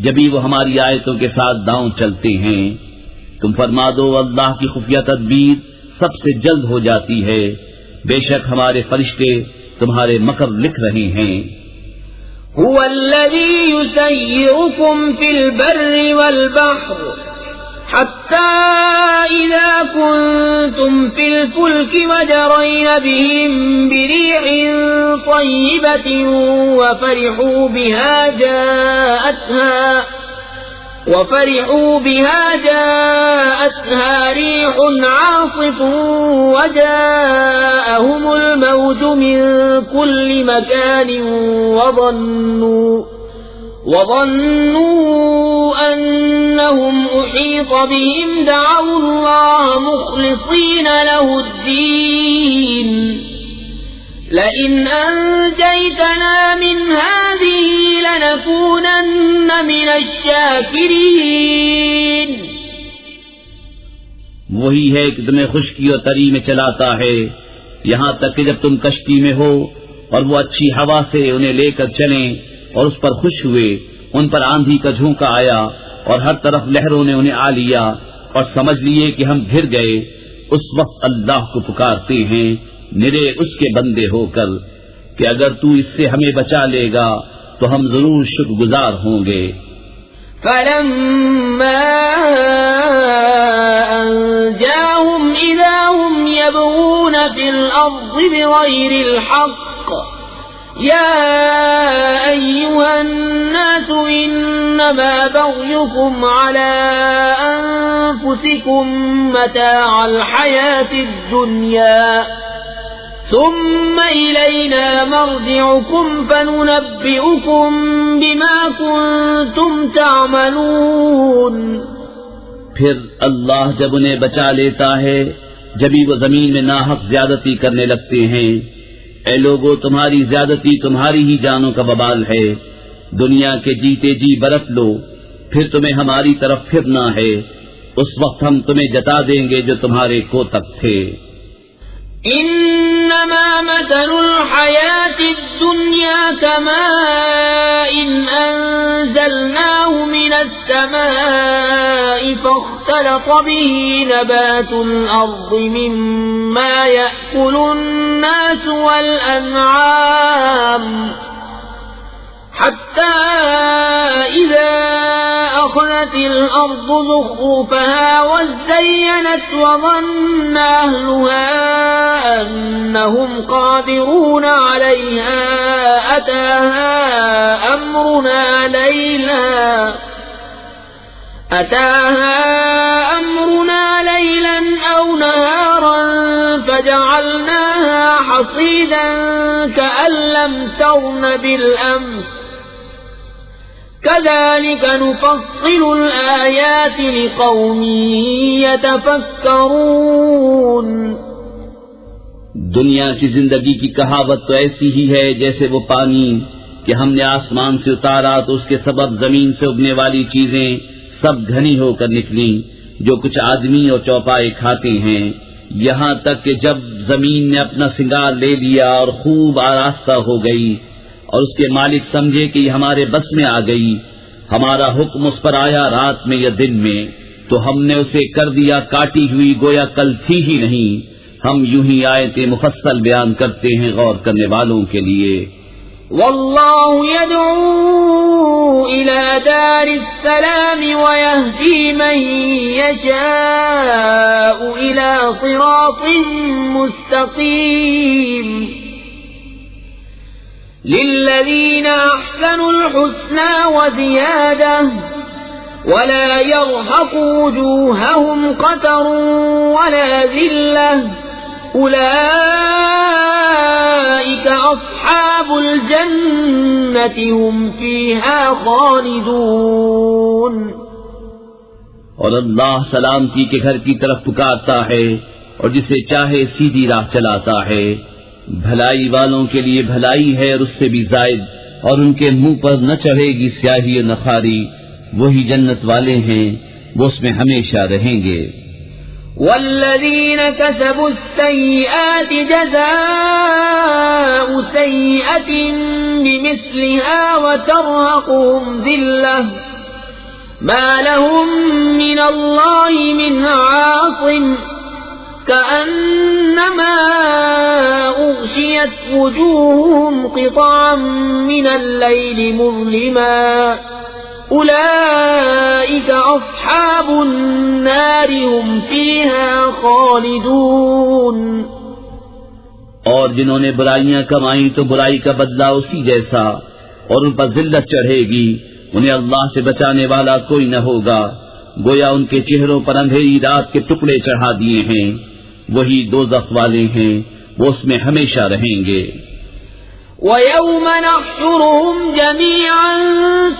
[SPEAKER 2] جبھی وہ ہماری آیتوں کے ساتھ داؤں چلتے ہیں. تم فرما دو اللہ کی خفیہ تدبیر سب سے جلد ہو جاتی ہے. بے شک ہمارے فرشتے تمہارے مکر لکھ رہے ہیں.
[SPEAKER 1] هو الذي يسيركم في البر والبحر حتى إذا كنتم في الفلك وجرين بهم بريح طيبة وفرحوا بها جاءتها ريح عاصف وجاءهم الموج من كل مكان وظنوا أنهم أحيط بهم دعوا الله مخلصين له الدين لئن أنجيتنا من هذه لنكونن من الشاكرين.
[SPEAKER 2] وہی ہے کہ تمہیں خشکی اور تری میں چلاتا ہے یہاں تک کہ جب تم کشتی میں ہو اور وہ اچھی ہوا سے انہیں لے کر چلیں اور اس پر خوش ہوئے. ان پر آندھی کا جھونکا آیا اور ہر طرف لہروں نے انہیں آ لیا اور سمجھ لیے کہ ہم گر گئے. اس وقت اللہ کو پکارتے ہیں نرے اس کے بندے ہو کر کہ اگر تو اس سے ہمیں بچا لے گا تو ہم ضرور شکر گزار ہوں گے۔
[SPEAKER 1] فلما أنجاهم إذا هم يبغون في الأرض بغير الحق يا أيها الناس إنما بغيكم على أنفسكم متاع الحياة الدنيا ثم إلينا مرجعكم فننبئكم بما كنتم تعملون۔
[SPEAKER 2] پھر اللہ جب انہیں بچا لیتا ہے جبھی وہ زمین میں ناحق زیادتی کرنے لگتے ہیں، اے لوگو تمہاری زیادتی تمہاری ہی جانوں کا وبال ہے، دنیا کے جیتے جی برت لو، پھر تمہیں ہماری طرف پھرنا ہے، اس وقت ہم تمہیں جتا دیں گے جو تمہارے کوتک تھے۔
[SPEAKER 1] انما مثل الحياة الدنيا كماء انزلناه من السماء فاختلط به نبات الارض مما يأكل الناس والانعام حتى إذا أخذت الأرض زخرفها وزينت وظن أهلها أنهم قادرون عليها أتاها أمرنا ليلا أو نهارا فجعلناها حصيدا كأن لم تغن بالأمس كذلك نفصل الآيات لقوم يتفكرون۔
[SPEAKER 2] دنیا کی زندگی کی کہاوت تو ایسی ہی ہے جیسے وہ پانی کہ ہم نے آسمان سے اتارا تو اس کے سبب زمین سے اگنے والی چیزیں سب گھنی ہو کر نکلیں، جو کچھ آدمی اور چوپائے کھاتے ہیں، یہاں تک کہ جب زمین نے اپنا سنگار لے لیا اور خوب آراستہ ہو گئی اور اس کے مالک سمجھے کہ یہ ہمارے بس میں آ گئی، ہمارا حکم اس پر آیا رات میں یا دن میں، تو ہم نے اسے کر دیا کاٹی ہوئی گویا کل تھی ہی نہیں۔ ہم یوں ہی آیتیں مفصل بیان کرتے ہیں غور کرنے والوں کے لیے۔
[SPEAKER 1] واللہ يدعو إلى دار السلام ويهدي من يشاء إلى صراط مستقيم للذين أحسنوا الحسنى وزيادة ولا يرهق وجوههم قتر ولا ذلة أولئك أصحاب الجنة هم فيها خالدون۔
[SPEAKER 2] اور اللہ سلامتی کے گھر کی طرف پکارتا ہے اور جسے چاہے سیدھی راہ چلاتا ہے، بھلائی والوں کے لیے بھلائی ہے اور اس سے بھی زائد، اور ان کے منہ پر نہ چڑھے گی سیاہی و نخاری، وہی جنت والے ہیں، وہ اس میں ہمیشہ رہیں گے۔
[SPEAKER 1] والذین کسبوا السیئات جزاء سیئة بمثلها وترهقهم ذلة ما لهم من اللہ من عاصم كأنما أغشيت وجوههم قطعا من الليل مظلما أولئك أصحاب النار هم فيها خالدون۔
[SPEAKER 2] اور جنہوں نے برائیاں کمائیں تو برائی کا بدلہ اسی جیسا، اور ان پر ذلت چڑھے گی، انہیں اللہ سے بچانے والا کوئی نہ ہوگا، گویا ان کے چہروں پر اندھیری رات کے ٹکڑے چڑھا دیے ہیں، وہی دوزخ والے ہیں، وہ اس میں ہمیشہ رہیں گے۔
[SPEAKER 1] وَيَوْمَ نَحْشُرُهُمْ جَمِيعًا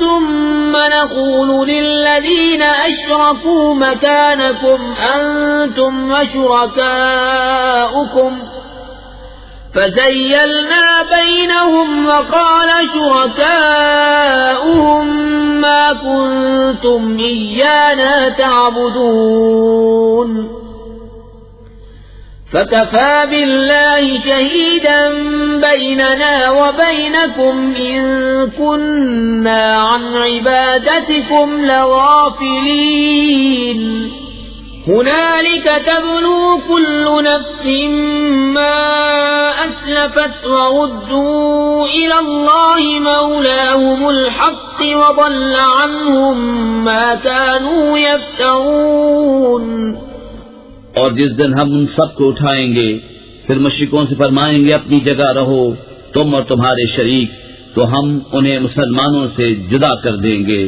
[SPEAKER 1] ثُمَّ نَقُولُ لِلَّذِينَ أَشْرَكُوا مَكَانَكُمْ أَنْتُمْ وَشُرَكَاؤُكُمْ فَزَيَّلْنَا بَيْنَهُمْ وَقَالَ شُرَكَاؤُهُمْ مَا كُنْتُمْ إِيَّانَا تَعْبُدُونَ فَكَفَى بِاللَّهِ شَهِيدًا بَيْنَنَا وَبَيْنَكُمْ إِن كُنَّا عَنْ عِبَادَتِكُمْ لَغَافِلِينَ۔ هنالك تبلو كل نفس ما أسلفت وردوا إلى الله مولاهم الحق وضل عنهم ما كانوا يفترون.
[SPEAKER 2] اور جس دن ہم ان سب کو اٹھائیں گے پھر مشرکوں سے فرمائیں گے اپنی جگہ رہو تم اور تمہارے شریک، تو ہم انہیں مسلمانوں سے جدا کر دیں گے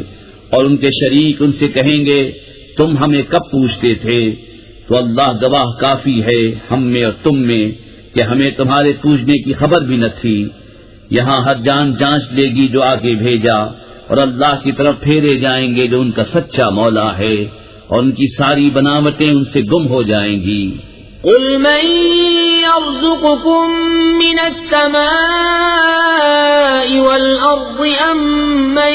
[SPEAKER 2] اور ان کے شریک ان سے کہیں گے تم ہمیں کب پوچھتے تھے؟ تو اللہ گواہ کافی ہے ہم میں اور تم میں کہ ہمیں تمہارے پوچھنے کی خبر بھی نہ تھی. یہاں ہر جان جانچ لے گی جو آگے بھیجا، اور اللہ کی طرف پھیرے جائیں گے جو ان کا سچا مولا ہے، اور ان کی ساری بناوٹیں ان سے گم ہو جائیں گی.
[SPEAKER 1] قل من يرزقكم من السماء والأرض أم من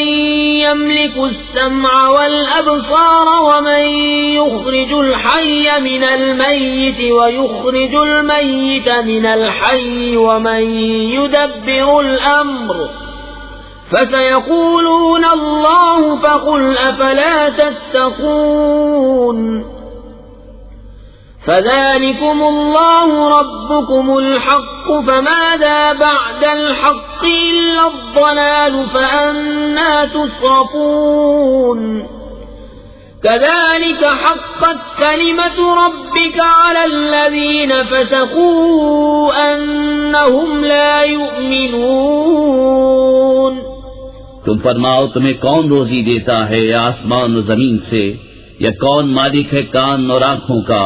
[SPEAKER 1] يملك السمع والأبصار ومن يخرج الحي من الميت ويخرج الميت من الحي ومن يدبر الأمر فسيقولون الله فقل أفلا تتقون. فذلكم الله ربكم الحق فماذا بعد الحق إلا الضلال فأنا تصرفون. كذلك حقت كلمة ربك على الذين فسقوا أنهم لا يؤمنون.
[SPEAKER 2] تم فرماؤ تمہیں کون روزی دیتا ہے آسمان و زمین سے، یا کون مالک ہے کان اور آنکھوں کا،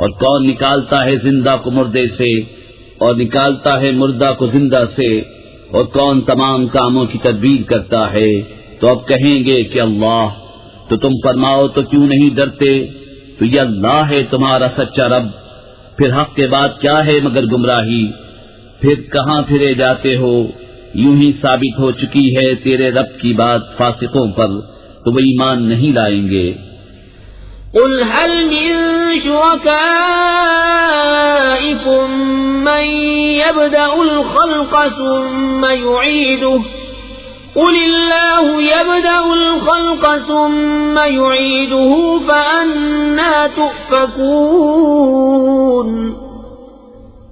[SPEAKER 2] اور کون نکالتا ہے زندہ کو مردے سے اور نکالتا ہے مردہ کو زندہ سے، اور کون تمام کاموں کی تدبیر کرتا ہے؟ تو اب کہیں گے کہ اللہ. تو تم فرماؤ تو کیوں نہیں ڈرتے؟ تو یہ اللہ ہے تمہارا سچا رب، پھر حق کے بعد کیا ہے مگر گمراہی؟ پھر کہاں پھرے جاتے ہو؟ یوں ہی ثابت ہو چکی ہے تیرے رب کی بات فاسقوں پر، تو وہ ایمان نہیں لائیں گے.
[SPEAKER 1] قل هل من شركائكم من يبدأ الخلق ثم يعيده قل الله يبدأ الخلق ثم يعيده فأنا تؤفكون.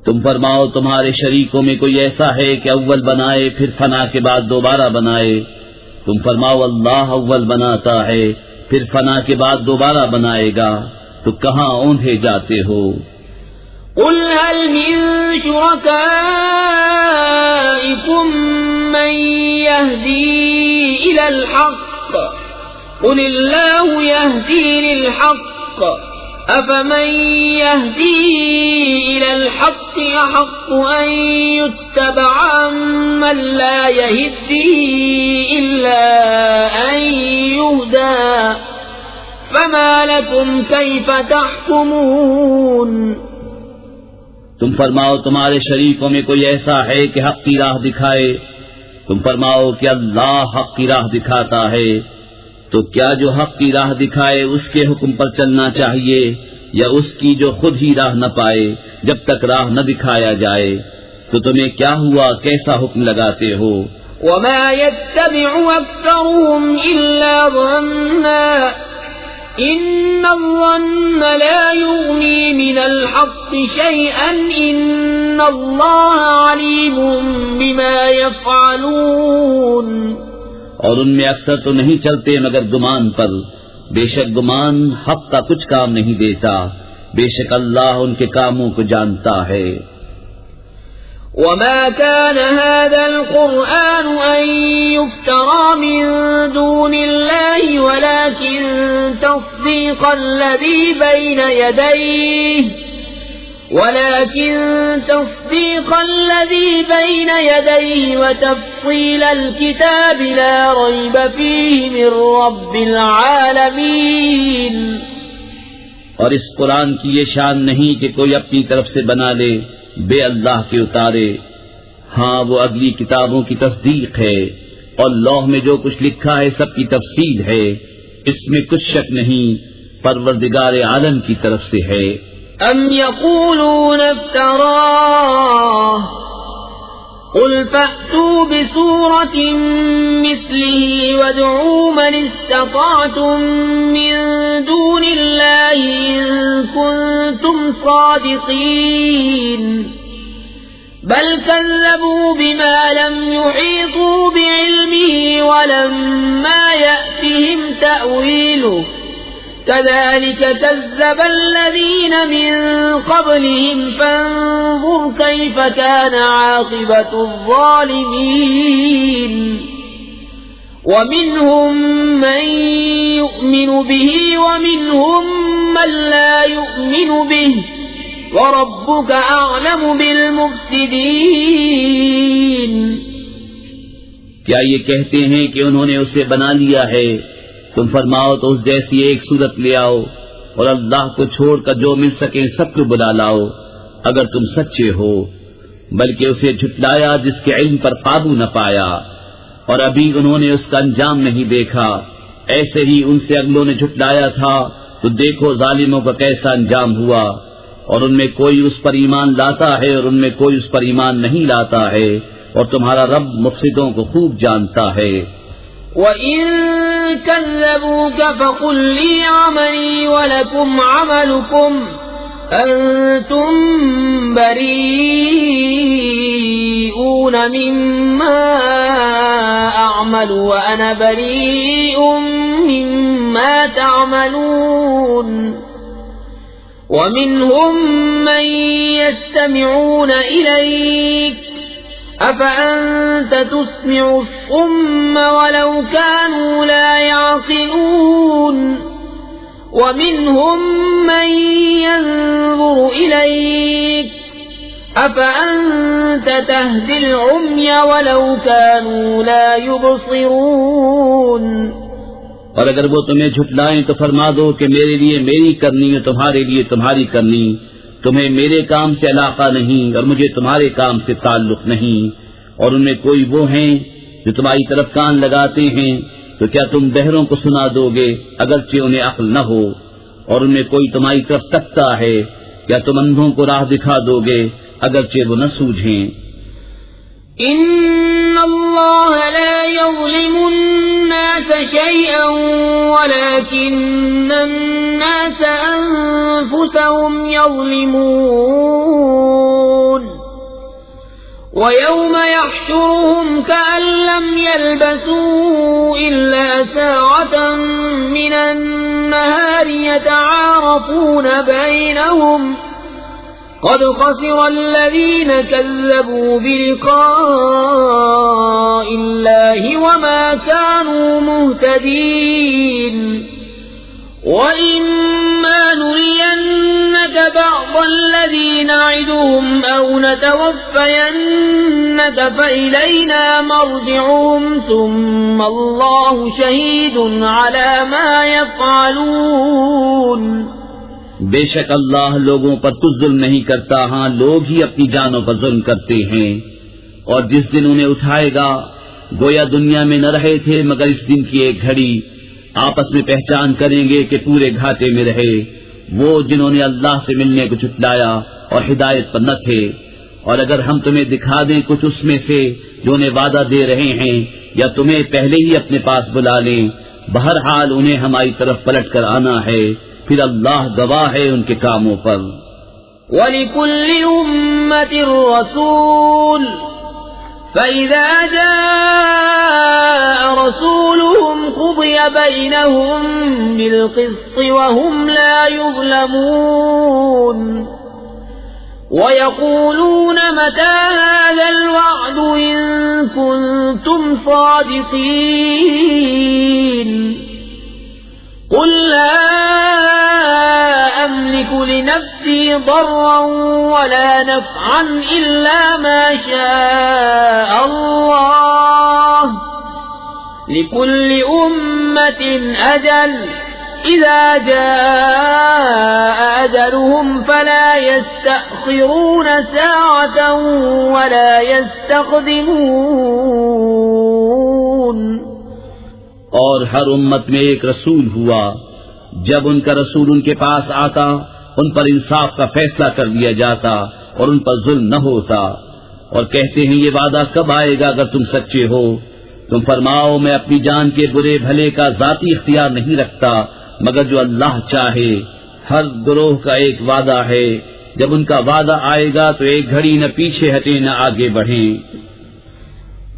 [SPEAKER 2] تم فرماؤ تمہارے شریکوں میں کوئی ایسا ہے کہ اول بنائے پھر فنا کے بعد دوبارہ بنائے؟ تم فرماؤ اللہ اول بناتا ہے پھر فنا کے بعد دوبارہ بنائے گا، تو کہاں اوندھے جاتے ہو؟
[SPEAKER 1] قل هل من شركائكم من يهدي إلى الحق قل الله يهدي للحق أفمن يهدي إلى الحق أحق أن يتبع من لا يهدي إلا أن يهدى فما لكم كيف تحكمون.
[SPEAKER 2] تم فرماؤ تمہارے شریکوں میں کوئی ایسا ہے کہ حق کی راہ دکھائے؟ تم فرماؤ کہ اللہ حق کی راہ دکھاتا ہے، تو کیا جو حق کی راہ دکھائے اس کے حکم پر چلنا چاہیے، یا اس کی جو خود ہی راہ نہ پائے جب تک راہ نہ دکھایا جائے؟ تو تمہیں کیا ہوا، کیسا حکم لگاتے ہو؟
[SPEAKER 1] وما يتبع أكثرهم إلا ظنا إن الظن لا يغني من الحق شيئا إن الله عليم بما يفعلون.
[SPEAKER 2] اور ان میں اکثر تو نہیں چلتے مگر گمان پر، بے شک گمان حق کا کچھ کام نہیں دیتا، بے شک اللہ ان کے کاموں کو جانتا ہے.
[SPEAKER 1] وما كان هذا القرآن أن يفترى من دون الله ولكن تصديق الذي بين يديه وتفصيل الكتاب لا ريب فيه من رب العالمين.
[SPEAKER 2] اور اس قرآن کی یہ شان نہیں کہ کوئی اپنی طرف سے بنا لے بے اللہ کے اتارے، ہاں وہ اگلی کتابوں کی تصدیق ہے، اور لوح میں جو کچھ لکھا ہے سب کی تفصیل ہے، اس میں کچھ شک نہیں، پروردگار عالم کی طرف سے ہے.
[SPEAKER 1] ام يقولون افتراه قل فأتوا بسورة مثله وادعوا من استطعتم من دون الله إن كنتم صادقين بل كذبوا بما لم يحيطوا بعلمه ولما يأتهم تأويله كذلك كذب الذين من قبلهم فانظر كيف كان عاقبة الظالمين ومنهم من يؤمن به ومنهم من لا يؤمن به وَرَبُّكَ أَعْلَمُ بِالْمُفْسِدِينَ
[SPEAKER 2] کیا یہ کہتے ہیں کہ انہوں نے اسے بنا لیا ہے؟ تم فرماؤ تو اس جیسی ایک صورت لے آؤ اور اللہ کو چھوڑ کر جو مل سکے سب کو بلا لاؤ اگر تم سچے ہو، بلکہ اسے جھٹلایا جس کے علم پر قابو نہ پایا، اور ابھی انہوں نے اس کا انجام نہیں دیکھا، ایسے ہی ان سے اگلوں نے جھٹلایا تھا، تو دیکھو ظالموں کا کیسا انجام ہوا، اور ان میں کوئی اس پر ایمان لاتا ہے اور ان میں کوئی اس پر ایمان نہیں لاتا ہے، اور تمہارا رب مفسدوں کو خوب جانتا ہے۔
[SPEAKER 1] وَإِن كَذَّبُوكَ فَقُل لِّي عَمَلِي وَلَكُمْ عَمَلُكُمْ أَنتُم بَرِيئُونَ مِمَّا أَعْمَلُ وَأَنَا بَرِيءٌ مِّمَّا تَعْمَلُونَ وَمِنْهُمْ مَنْ يَسْتَمِعُونَ إِلَيْكَ أَفَأَنْتَ تُسْمِعُ الصُّمَّ وَلَوْ كَانُوا لَا يَعْقِلُونَ وَمِنْهُمْ مَنْ يَنْظُرُ إِلَيْكَ أَفَأَنْتَ تَهْدِي الْعُمْيَ وَلَوْ كَانُوا لَا يُبْصِرُونَ
[SPEAKER 2] اور اگر وہ تمہیں جھٹلائیں تو فرما دو کہ میرے لیے میری کرنی اور تمہارے لیے تمہاری کرنی، تمہیں میرے کام سے علاقہ نہیں اور مجھے تمہارے کام سے تعلق نہیں، اور ان میں کوئی وہ ہیں جو تمہاری طرف کان لگاتے ہیں، تو کیا تم بہروں کو سنا دو گے اگرچہ انہیں عقل نہ ہو، اور ان میں کوئی تمہاری طرف تکتا ہے، کیا تم اندھوں کو راہ دکھا دو گے اگرچہ وہ نہ سوجھیں۔
[SPEAKER 1] ان اللہ لا یظلم الناس شیئا ولكن الناس انفسهم یظلمون وَيَوْمَ يَحْشُرُهُمْ كَأَن لَّمْ يَلْبَثُوا إِلَّا سَاعَةً مِّنَ النَّهَارِ يَتَعَارَفُونَ بَيْنَهُمْ قَدْ خَسِرَ الَّذِينَ كَذَّبُوا بِلِقَاءِ اللَّهِ وَمَا كَانُوا مُهْتَدِينَ وَإِمَّا نُرِيَنَّكَ بَعْضَ الَّذِي نَعِدُهُمْ أَوْ نَتَوَفَّيَنَّكَ فَإِلَيْنَا مَرْجِعُهُمْ ثُمَّ اللَّهُ شَهِيدٌ عَلَى مَا يَفْعَلُونَ
[SPEAKER 2] بے شک اللہ لوگوں پر کچھ ظلم نہیں کرتا، ہاں لوگ ہی اپنی جانوں پر ظلم کرتے ہیں، اور جس دن انہیں اٹھائے گا گویا دنیا میں نہ رہے تھے مگر اس دن کی ایک گھڑی، آپس میں پہچان کریں گے کہ پورے گھاٹے میں رہے وہ جنہوں نے اللہ سے ملنے کو جھٹلایا اور ہدایت پر نہ تھے، اور اگر ہم تمہیں دکھا دیں کچھ اس میں سے جو انہیں وعدہ دے رہے ہیں، یا تمہیں پہلے ہی اپنے پاس بلا لیں، بہرحال انہیں ہماری طرف پلٹ کر آنا ہے، پھر اللہ گواہ ہے ان کے کاموں پر۔
[SPEAKER 1] وَلِكُلِّ أُمَّةٍ رَّسُولٌ فَإِذَا جَاءَ رَسُولُهُمْ قُضِيَ بَيْنَهُم بِالْقِسْطِ وَهُمْ لَا يُظْلَمُونَ وَيَقُولُونَ مَتَى هَذَا الْوَعْدُ إِن كُنتُمْ صَادِقِينَ قُل لَّا أَمْلِكُ لِنَفْسِي ضَرًّا وَلَا نَفْعًا إِلَّا مَا شَاءَ اللَّهُ لِكُلِّ أُمَّةٍ أَجَلٌ إِذَا جَاءَ أَجَلُهُمْ فَلَا يَسْتَأْخِرُونَ سَاعَةً وَلَا يَسْتَقْدِمُونَ
[SPEAKER 2] اور ہر امت میں ایک رسول ہوا، جب ان کا رسول ان کے پاس آتا ان پر انصاف کا فیصلہ کر دیا جاتا اور ان پر ظلم نہ ہوتا، اور کہتے ہیں یہ وعدہ کب آئے گا اگر تم سچے ہو؟ تم فرماؤ میں اپنی جان کے برے بھلے کا ذاتی اختیار نہیں رکھتا مگر جو اللہ چاہے. ہر گروہ کا ایک وعدہ ہے، جب ان کا وعدہ آئے گا تو ایک گھڑی نہ پیچھے ہٹیں نہ آگے بڑھیں.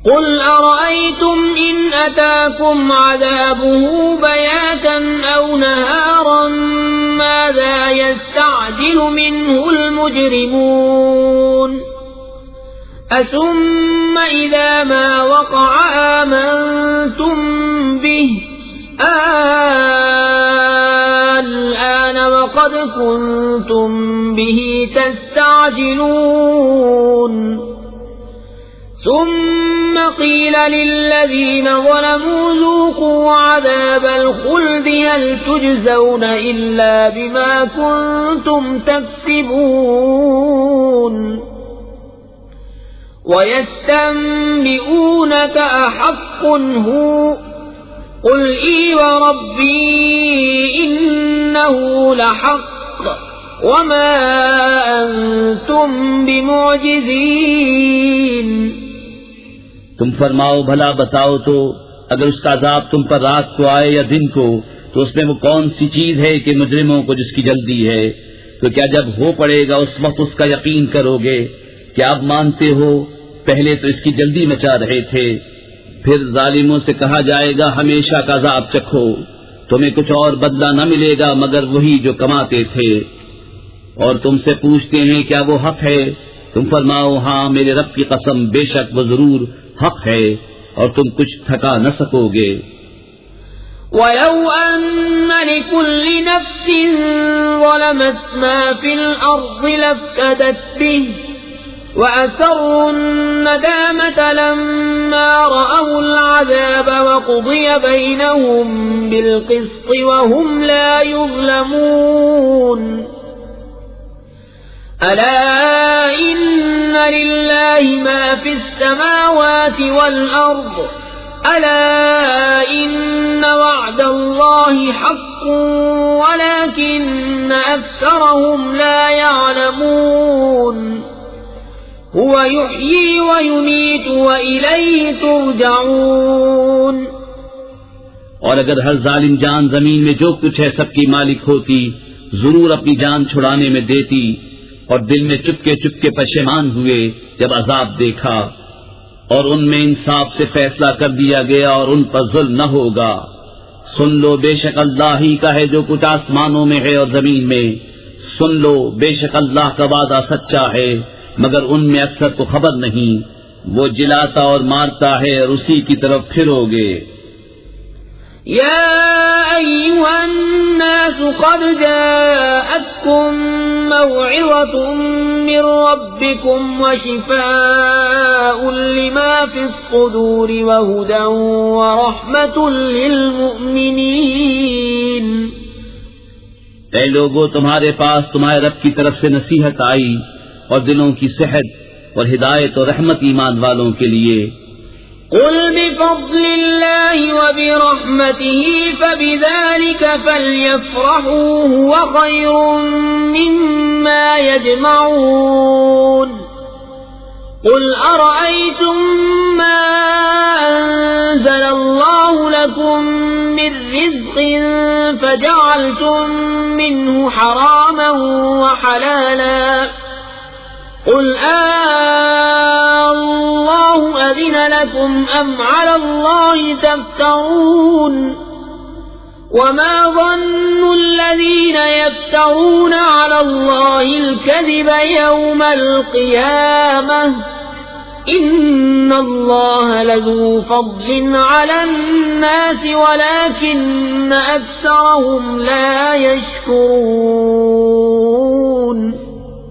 [SPEAKER 1] قل أرأيتم إن أتاكم عذابه بياتا أو نهارا ماذا يستعجل منه المجرمون أثم إذا ما وقع آمنتم به الآن وقد كنتم به تستعجلون ثم قيل للذين ظلموا ذوقوا عذاب الخلد هل تجزون إلا بما كنتم تكسبون ويستنبئونك أحق هو قل إي وربي إنه لحق وما أنتم بمعجزين.
[SPEAKER 2] تم فرماؤ بھلا بتاؤ تو اگر اس کا عذاب تم پر رات کو آئے یا دن کو تو اس میں وہ کون سی چیز ہے کہ مجرموں کو جس کی جلدی ہے؟ تو کیا جب ہو پڑے گا اس وقت اس کا یقین کرو گے؟ کیا اب مانتے ہو؟ پہلے تو اس کی جلدی مچا رہے تھے. پھر ظالموں سے کہا جائے گا ہمیشہ کا عذاب چکھو، تمہیں کچھ اور بدلہ نہ ملے گا مگر وہی جو کماتے تھے. اور تم سے پوچھتے ہیں کیا وہ حق ہے؟ تم فرماؤ ہاں میرے رب کی قسم بے شک وہ ضرور حق ہے اور تم کچھ تھکا نہ سکو گے.
[SPEAKER 1] وَلَوْ أَنَّ لِكُلِّ نَفْسٍ ظَلَمَتْ مَا فِي الْأَرْضِ لَافْتَدَتْ بِهِ وَأَسَرُّوا النَّدَامَةَ لَمَّا رَأَوُا الْعَذَابَ وَقُضِيَ بَيْنَهُم بِالْقِسْطِ وَهُمْ لَا يُظْلَمُونَ. أَلَا إِنَّ لِلَّهِ مَا فِي السَّمَاوَاتِ وَالْأَرْضِ أَلَا إِنَّ وَعْدَ اللَّهِ حَقٌّ وَلَكِنَّ أَكْثَرَهُمْ لَا يَعْلَمُونَ. هُوَ يُحْيِي وَيُمِيتُ وَإِلَيْهِ تُرْجَعُونَ.
[SPEAKER 2] اور اگر ہر ظالم جان زمین میں جو کچھ ہے سب کی مالک ہوتی ضرور اپنی جان چھڑانے میں دیتی اور دل میں چپکے چپکے پشیمان ہوئے جب عذاب دیکھا اور ان میں انصاف سے فیصلہ کر دیا گیا اور ان پر ظلم نہ ہوگا. سن لو بے شک اللہ ہی کا ہے جو کچھ آسمانوں میں ہے اور زمین میں. سن لو بے شک اللہ کا وعدہ سچا ہے مگر ان میں اکثر کو خبر نہیں. وہ جلاتا اور مارتا ہے اور اسی کی طرف پھرو گے.
[SPEAKER 1] يا أيها الناس قد جاءتكم موعظة من ربكم وشفاء لما في الصدور وهدى ورحمة للمؤمنين.
[SPEAKER 2] اے لوگو تمہارے پاس تمہارے رب کی طرف سے نصیحت آئی اور دلوں کی صحت اور ہدایت اور رحمت ایمان والوں کے لیے.
[SPEAKER 1] قل بفضل الله وبرحمته فبذلك فليفرحوا هو خير مما يجمعون. قل أرأيتم ما أنزل الله لكم من رزق فجعلتم منه حراما وحلالا قل الله أذن لكم أم على الله تفترون. وما ظن الذين يفترون على الله الكذب يوم القيامة إن الله لذو فضل على الناس ولكن أكثرهم لا يشكرون.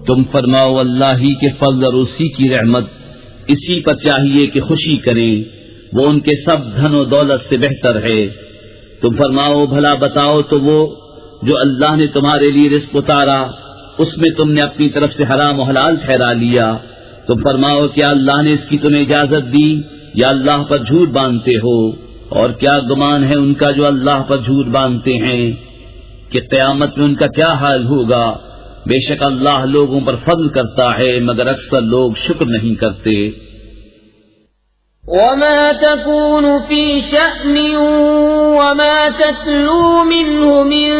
[SPEAKER 2] تم فرماؤ اللہ ہی کے فضل اور اسی کی رحمت اسی پر چاہیے کہ خوشی کریں، وہ ان کے سب دھن و دولت سے بہتر ہے. تم فرماؤ بھلا بتاؤ تو وہ جو اللہ نے تمہارے لیے رزق اتارا اس میں تم نے اپنی طرف سے حرام و حلال ٹھہرا لیا. تم فرماؤ کیا اللہ نے اس کی تمہیں اجازت دی یا اللہ پر جھوٹ باندھتے ہو؟ اور کیا گمان ہے ان کا جو اللہ پر جھوٹ باندھتے ہیں کہ قیامت میں ان کا کیا حال ہوگا. بے شک اللہ لوگوں پر فضل کرتا ہے مگر اکثر لوگ شکر نہیں کرتے.
[SPEAKER 1] وما تكون في شأن وما تتلو منه من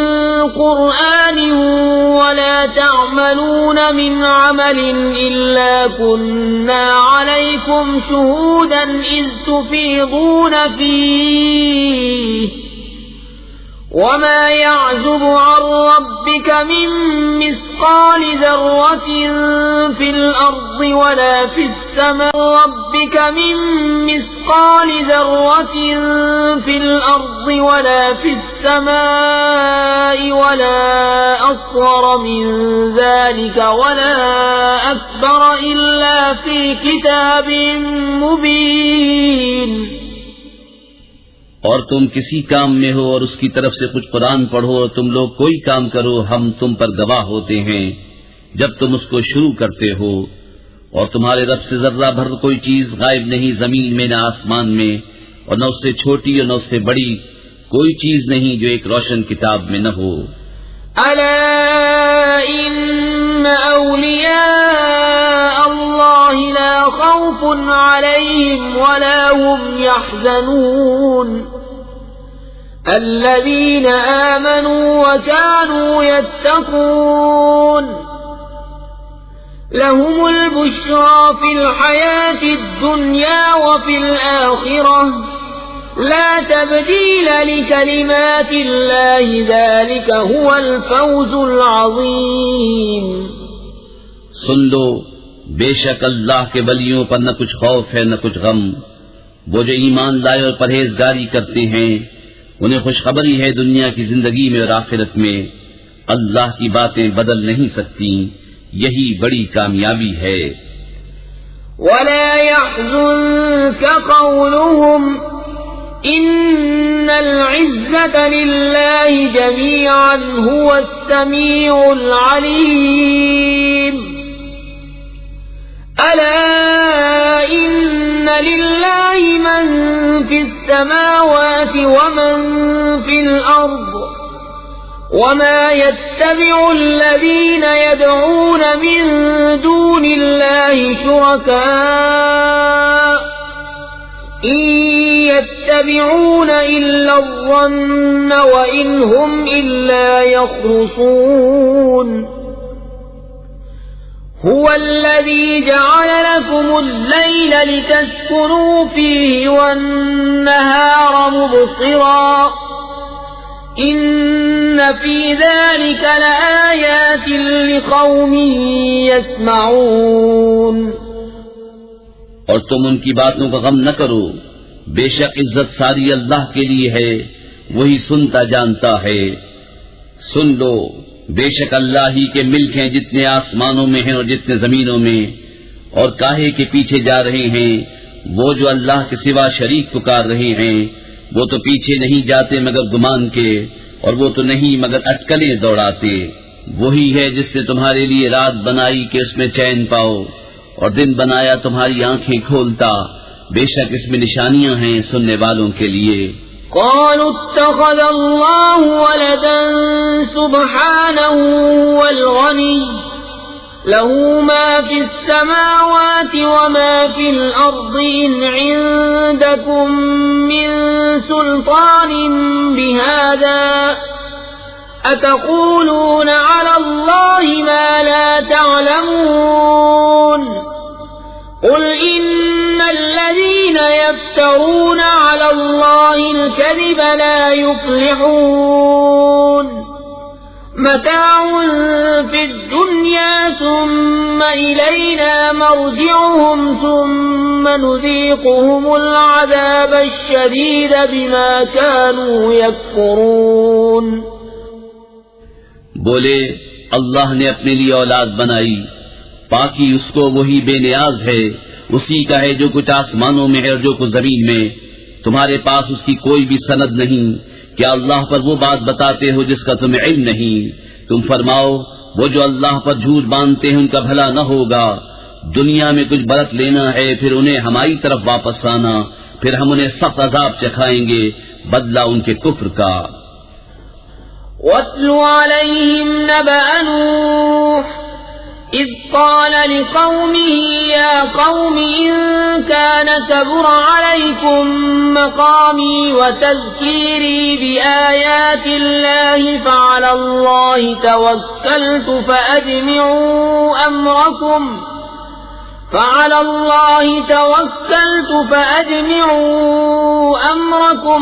[SPEAKER 1] قرآن ولا تعملون من عمل إلا كنا عليكم شهودا إذ تفيضون فيه وما يعزب عن ربك من مثقال ذرة في الأرض ولا في السماء ربك من مثقال ذرة في الأرض ولا في السماء ولا أصغر من ذلك ولا أكبر إلا في كتاب مبين.
[SPEAKER 2] اور تم کسی کام میں ہو اور اس کی طرف سے کچھ قرآن پڑھو اور تم لوگ کوئی کام کرو، ہم تم پر گواہ ہوتے ہیں جب تم اس کو شروع کرتے ہو. اور تمہارے رب سے ذرہ بھر کوئی چیز غائب نہیں، زمین میں نہ آسمان میں، اور نہ اس سے چھوٹی اور نہ اس سے بڑی کوئی چیز نہیں جو ایک روشن کتاب میں نہ ہو.
[SPEAKER 1] ألا إن أولياء الله لا خوف عليهم ولا هم يحزنون الذين آمنوا وكانوا يتقون لهم البشرى في الحياة الدنيا وفي الآخرة لا تبديل لكلمات الله ذلك هو الفوز العظيم.
[SPEAKER 2] سن لو بے شک اللہ کے ولیوں پر نہ کچھ خوف ہے نہ کچھ غم. وہ جو ایمان لائے اور پرہیزگاری کرتے ہیں انہیں خوشخبری ہے دنیا کی زندگی میں اور آخرت میں. اللہ کی باتیں بدل نہیں سکتی، یہی بڑی کامیابی ہے.
[SPEAKER 1] ولا يحزنك قولهم إن العزة لله جميعا هو السميع العليم. ألا إن لله من في السماوات ومن في الأرض وما يتبع الذين يدعون من دون الله شركاء إن يتبعون إلا الظن وإن هم إلا يخرصون. هو الذي جعل لكم الليل لتسكنوا فيه والنهار مبصرا إن في ذلك لآيات لقوم يسمعون.
[SPEAKER 2] اور تم ان کی باتوں کا غم نہ کرو، بے شک عزت ساری اللہ کے لیے ہے، وہی سنتا جانتا ہے. سن لو بے شک اللہ ہی کے ملک ہیں جتنے آسمانوں میں ہیں اور جتنے زمینوں میں. اور کاہے کے پیچھے جا رہے ہیں وہ جو اللہ کے سوا شریک پکار رہے ہیں؟ وہ تو پیچھے نہیں جاتے مگر گمان کے، اور وہ تو نہیں مگر اٹکلیں دوڑاتے. وہی ہے جس نے تمہارے لیے رات بنائی کہ اس میں چین پاؤ، اور دن بنایا تمہاری آنکھیں کھولتا. بے شک اس میں نشانیاں ہیں سننے والوں کے لیے.
[SPEAKER 1] قالوا اتخذ الله ولدا سبحانه والغني له ما في السماوات وما في الأرض إن عندكم من سلطان بهذا أتقولون على الله ما لا تعلمون. قل إن الذين يفترون على الله الكذب لا يفلحون. متاع في الدنيا ثم إلينا مرجعهم ثم نذيقهم العذاب الشديد بما كانوا يكفرون.
[SPEAKER 2] بولے اللہ نے اپنے لیے اولاد بنائی، باقی اس کو وہی بے نیاز ہے، اسی کا ہے جو کچھ آسمانوں میں ہے اور جو کچھ زمین میں. تمہارے پاس اس کی کوئی بھی سند نہیں. کیا اللہ پر وہ بات بتاتے ہو جس کا تمہیں علم نہیں؟ تم فرماؤ وہ جو اللہ پر جھوٹ باندھتے ہیں ان کا بھلا نہ ہوگا. دنیا میں کچھ برت لینا ہے، پھر انہیں ہماری طرف واپس آنا، پھر ہم انہیں سخت عذاب چکھائیں گے بدلہ ان کے کفر کا.
[SPEAKER 1] واتل عليهم نبأ نوح إذ قال لقومه يا قوم إن كان كبر عليكم مقامي وتذكيري بآيات الله فعلى الله توكلت فأجمعوا أمركم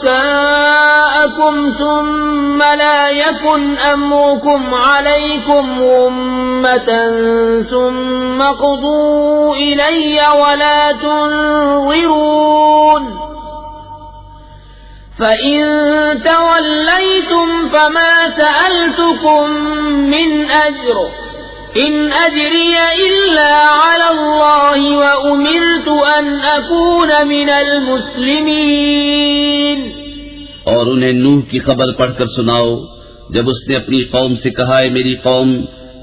[SPEAKER 1] وشركاءكم ثم لا يكن أمركم عليكم غمة ثم اقضوا إلي ولا تنظرون فإن توليتم فما سألتكم من أجر إن أجري إلا على الله وأمرت أن أكون من المسلمين.
[SPEAKER 2] اور انہیں نوح کی خبر پڑھ کر سناؤ جب اس نے اپنی قوم سے کہا ہے میری قوم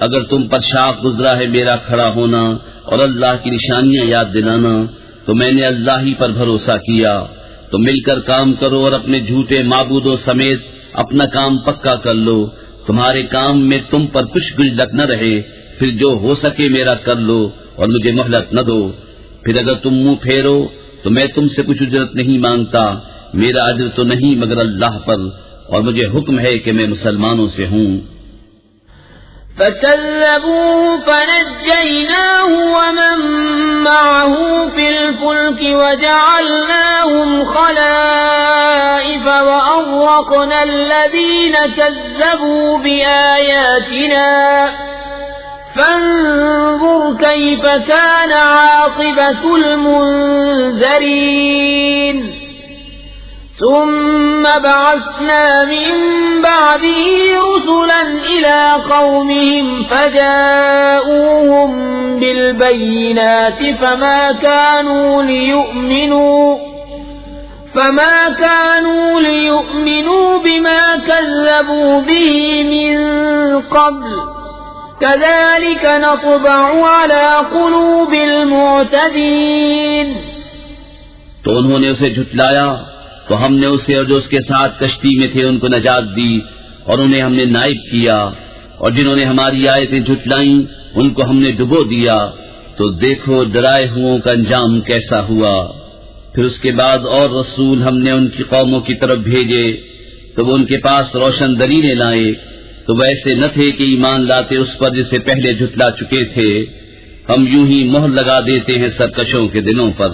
[SPEAKER 2] اگر تم پر شاق گزرا ہے میرا کھڑا ہونا اور اللہ کی نشانیاں یاد دلانا تو میں نے اللہ ہی پر بھروسہ کیا تو مل کر کام کرو اور اپنے جھوٹے معبودوں سمیت اپنا کام پکا کر لو تمہارے کام میں تم پر کچھ گجلک نہ رہے پھر جو ہو سکے میرا کر لو اور مجھے مہلت نہ دو پھر اگر تم منہ پھیرو تو میں تم سے کچھ اجرت نہیں مانگتا میرا اجر تو نہیں مگر اللہ پر اور مجھے حکم ہے کہ میں مسلمانوں سے ہوں.
[SPEAKER 1] فكذبوه فنجيناه ومن معه في الفلك وجعلناهم خلائف وأغرقنا الذين كذبوا بآياتنا فانظر كيف كان عاقبة المنذرين. ثم بعثنا من بعده رسلا إلى قومهم فجاءوهم بالبينات فما كانوا ليؤمنوا بما كذبوا به من قبل كذلك نطبع على قلوب المعتدين.
[SPEAKER 2] تو انہوں نے اسے جھٹلایا تو ہم نے اسے اور جو اس کے ساتھ کشتی میں تھے ان کو نجات دی اور انہیں ہم نے نائب کیا اور جنہوں نے ہماری آیتیں جھٹلائیں ان کو ہم نے ڈبو دیا تو دیکھو ڈرائے ہوں کا انجام کیسا ہوا. پھر اس کے بعد اور رسول ہم نے ان کی قوموں کی طرف بھیجے تو وہ ان کے پاس روشن دلیلیں لائے تو ویسے نہ تھے کہ ایمان لاتے اس پر جسے پہلے جھٹلا چکے تھے ہم یوں ہی مہر لگا دیتے ہیں سرکشوں کے دلوں پر.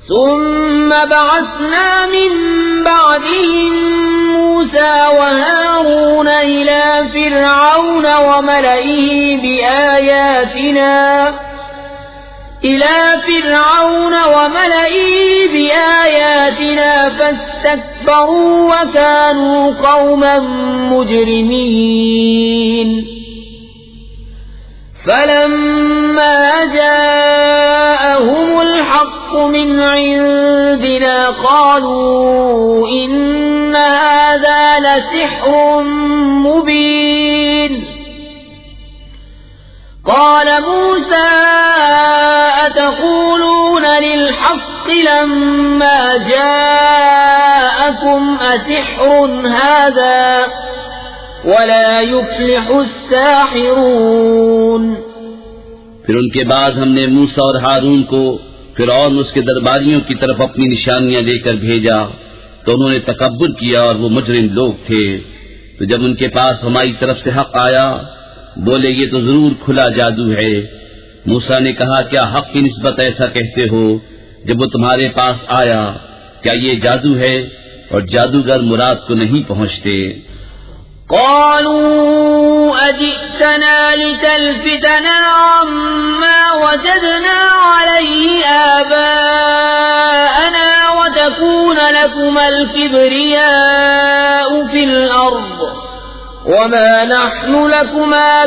[SPEAKER 1] ثم بعثنا من بعدهم موسى وهارون إلى فرعون وملئه بآياتنا فاستكبروا وكانوا قوما مجرمين. فلما جاءهم الحق من عندنا قالوا إن هذا لسحر مبين. قال موسى أتقولون للحق لما جاءكم أسحر هذا ولا يفلح الساحرون.
[SPEAKER 2] پھر ان کے بعد ہم نے موسیٰ اور ہارون کو فرعون اس کے درباریوں کی طرف اپنی نشانیاں لے کر بھیجا تو انہوں نے تکبر کیا اور وہ مجرم لوگ تھے. تو جب ان کے پاس ہماری طرف سے حق آیا بولے یہ تو ضرور کھلا جادو ہے. موسیٰ نے کہا کیا حق کی نسبت ایسا کہتے ہو جب وہ تمہارے پاس آیا کیا یہ جادو ہے اور جادوگر مراد کو نہیں پہنچتے.
[SPEAKER 1] قالوا أجئتنا لتلفتنا عما وجدنا عليه آباءنا وتكون لكما الكبرياء في الأرض وما نحن لكما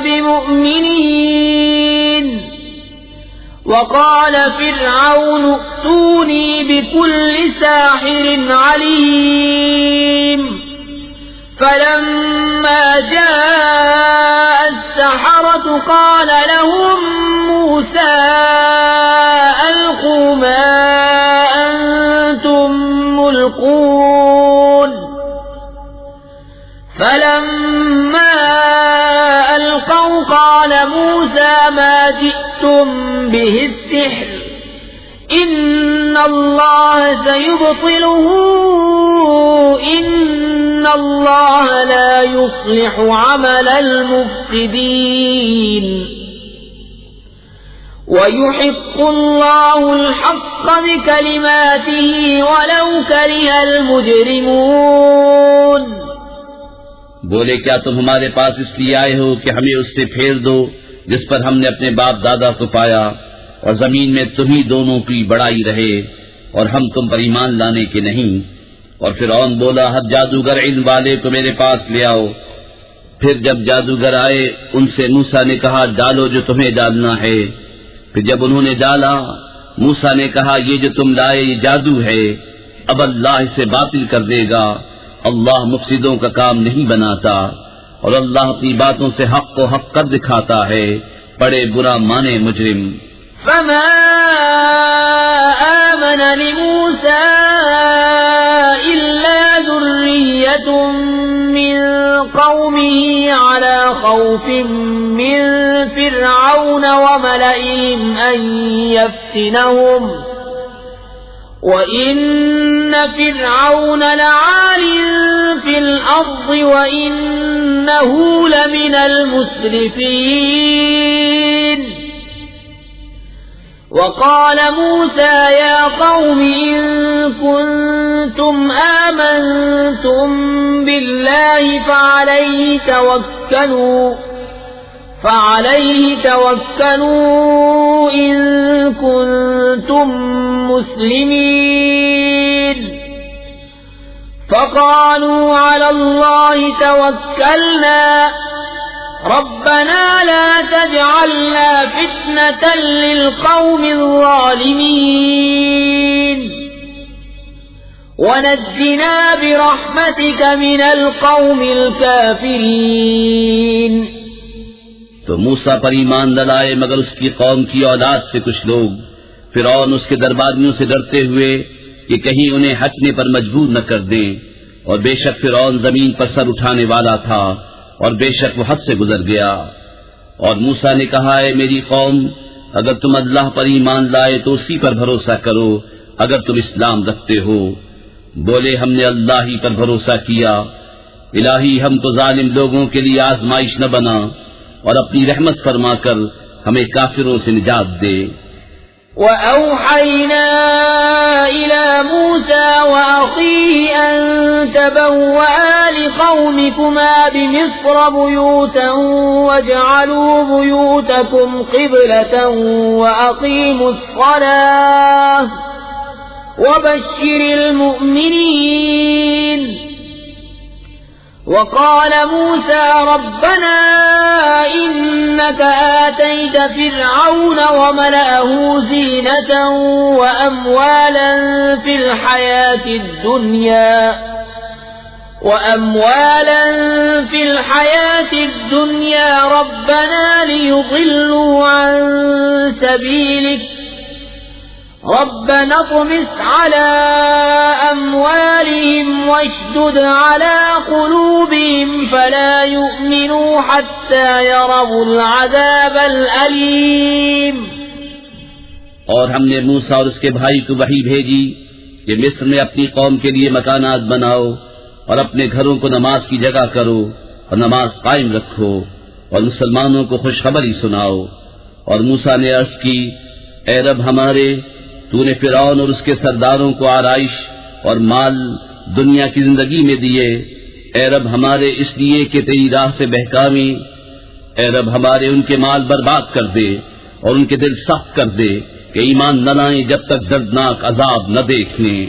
[SPEAKER 1] بمؤمنين. وقال فرعون ائتوني بكل ساحر عليم. فلما جاء السحرة قال لهم موسى ألقوا ما أنتم ملقون. الله سيبطله إن الله لا يصلح عمل المفسدين ويحق الله الحق بكلماته ولو كره المجرمون.
[SPEAKER 2] بولے کیا تم ہمارے پاس اس لیے آئے ہو کہ ہمیں اس سے پھیر دو جس پر ہم نے اپنے باپ دادا کو پایا، اور زمین میں تمہیں دونوں کی بڑائی رہے اور ہم تم پر ایمان لانے کے نہیں؟ اور فرعون بولا ہر جادوگر علم والے کو میرے پاس لے آؤ. پھر جب جادوگر آئے ان سے موسیٰ نے کہا ڈالو جو تمہیں ڈالنا ہے. پھر جب انہوں نے ڈالا موسیٰ نے کہا یہ جو تم لائے یہ جادو ہے، اب اللہ اسے باطل کر دے گا. اللہ مفسدوں کا کام نہیں بناتا اور اللہ اپنی باتوں سے حق کو حق کر دکھاتا ہے. بڑے برا مانے مجرم.
[SPEAKER 1] فما آمن لموسى إلا ذرية من قومه على خوف من فرعون وملئهم أن يفتنهم وَإِنَّ فِرْعَوْنَ لَعَالٍ فِي الْأَرْضِ وَإِنَّهُ لَمِنَ الْمُسْرِفِينَ. وَقَالَ مُوسَى يَا قَوْمِ إِن كُنتُمْ آمَنتُم بِاللَّهِ فَعَلَيْهِ توكلوا إن كنتم مسلمين. فقالوا على الله توكلنا ربنا لا تجعلنا فتنة للقوم الظالمين ونجنا برحمتك من القوم الكافرين.
[SPEAKER 2] تو موسیٰ پر ایمان نہ لائے مگر اس کی قوم کی اولاد سے کچھ لوگ. فرعون اس کے درباریوں سے ڈرتے ہوئے کہ کہیں انہیں ہٹنے پر مجبور نہ کر دیں، اور بے شک فرعون زمین پر سر اٹھانے والا تھا اور بے شک وہ حد سے گزر گیا. اور موسیٰ نے کہا ہے میری قوم اگر تم اللہ پر ایمان لائے تو اسی پر بھروسہ کرو اگر تم اسلام رکھتے ہو. بولے ہم نے اللہ ہی پر بھروسہ کیا. الہی ہم تو ظالم لوگوں کے لیے آزمائش نہ بنا اور اپنی رحمت فرما کر ہمیں کافروں سے نجات دے.
[SPEAKER 1] وَأَوْحَيْنَا إِلَى مُوسَى وَأَخِيهِ أَن تَبَوَّآ لِقَوْمِكُمَا بِمِصْرَ بُيُوتًا وَاجْعَلُوا بُيُوتَكُمْ قِبْلَةً وَأَقِيمُوا الصَّلَاةَ وَبَشِّرِ الْمُؤْمِنِينَ. وقال موسى ربنا إنك آتيت فرعون وملأه زينة وأموالا في الحياة الدنيا ربنا ليضلوا عن سبيلك ربنا اطمس على أموالهم واشدد على قلوبهم فلا يؤمنوا حتى يروا العذاب الأليم.
[SPEAKER 2] اور ہم نے موسیٰ اور اس کے بھائی کو وحی بھیجی کہ مصر میں اپنی قوم کے لیے مکانات بناؤ اور اپنے گھروں کو نماز کی جگہ کرو اور نماز قائم رکھو اور مسلمانوں کو خوشخبری سناؤ. اور موسیٰ نے عرض کی اے رب ہمارے تو نے فرعون اور اس کے سرداروں کو آرائش اور مال دنیا کی زندگی میں دیے. اے رب ہمارے اس لیے کہ تیری راہ سے بہکاویں. اے رب ہمارے ان کے مال برباد کر دے اور ان کے دل سخت کر دے کہ ایمان نہ لائیں جب تک دردناک عذاب نہ دیکھ لیں.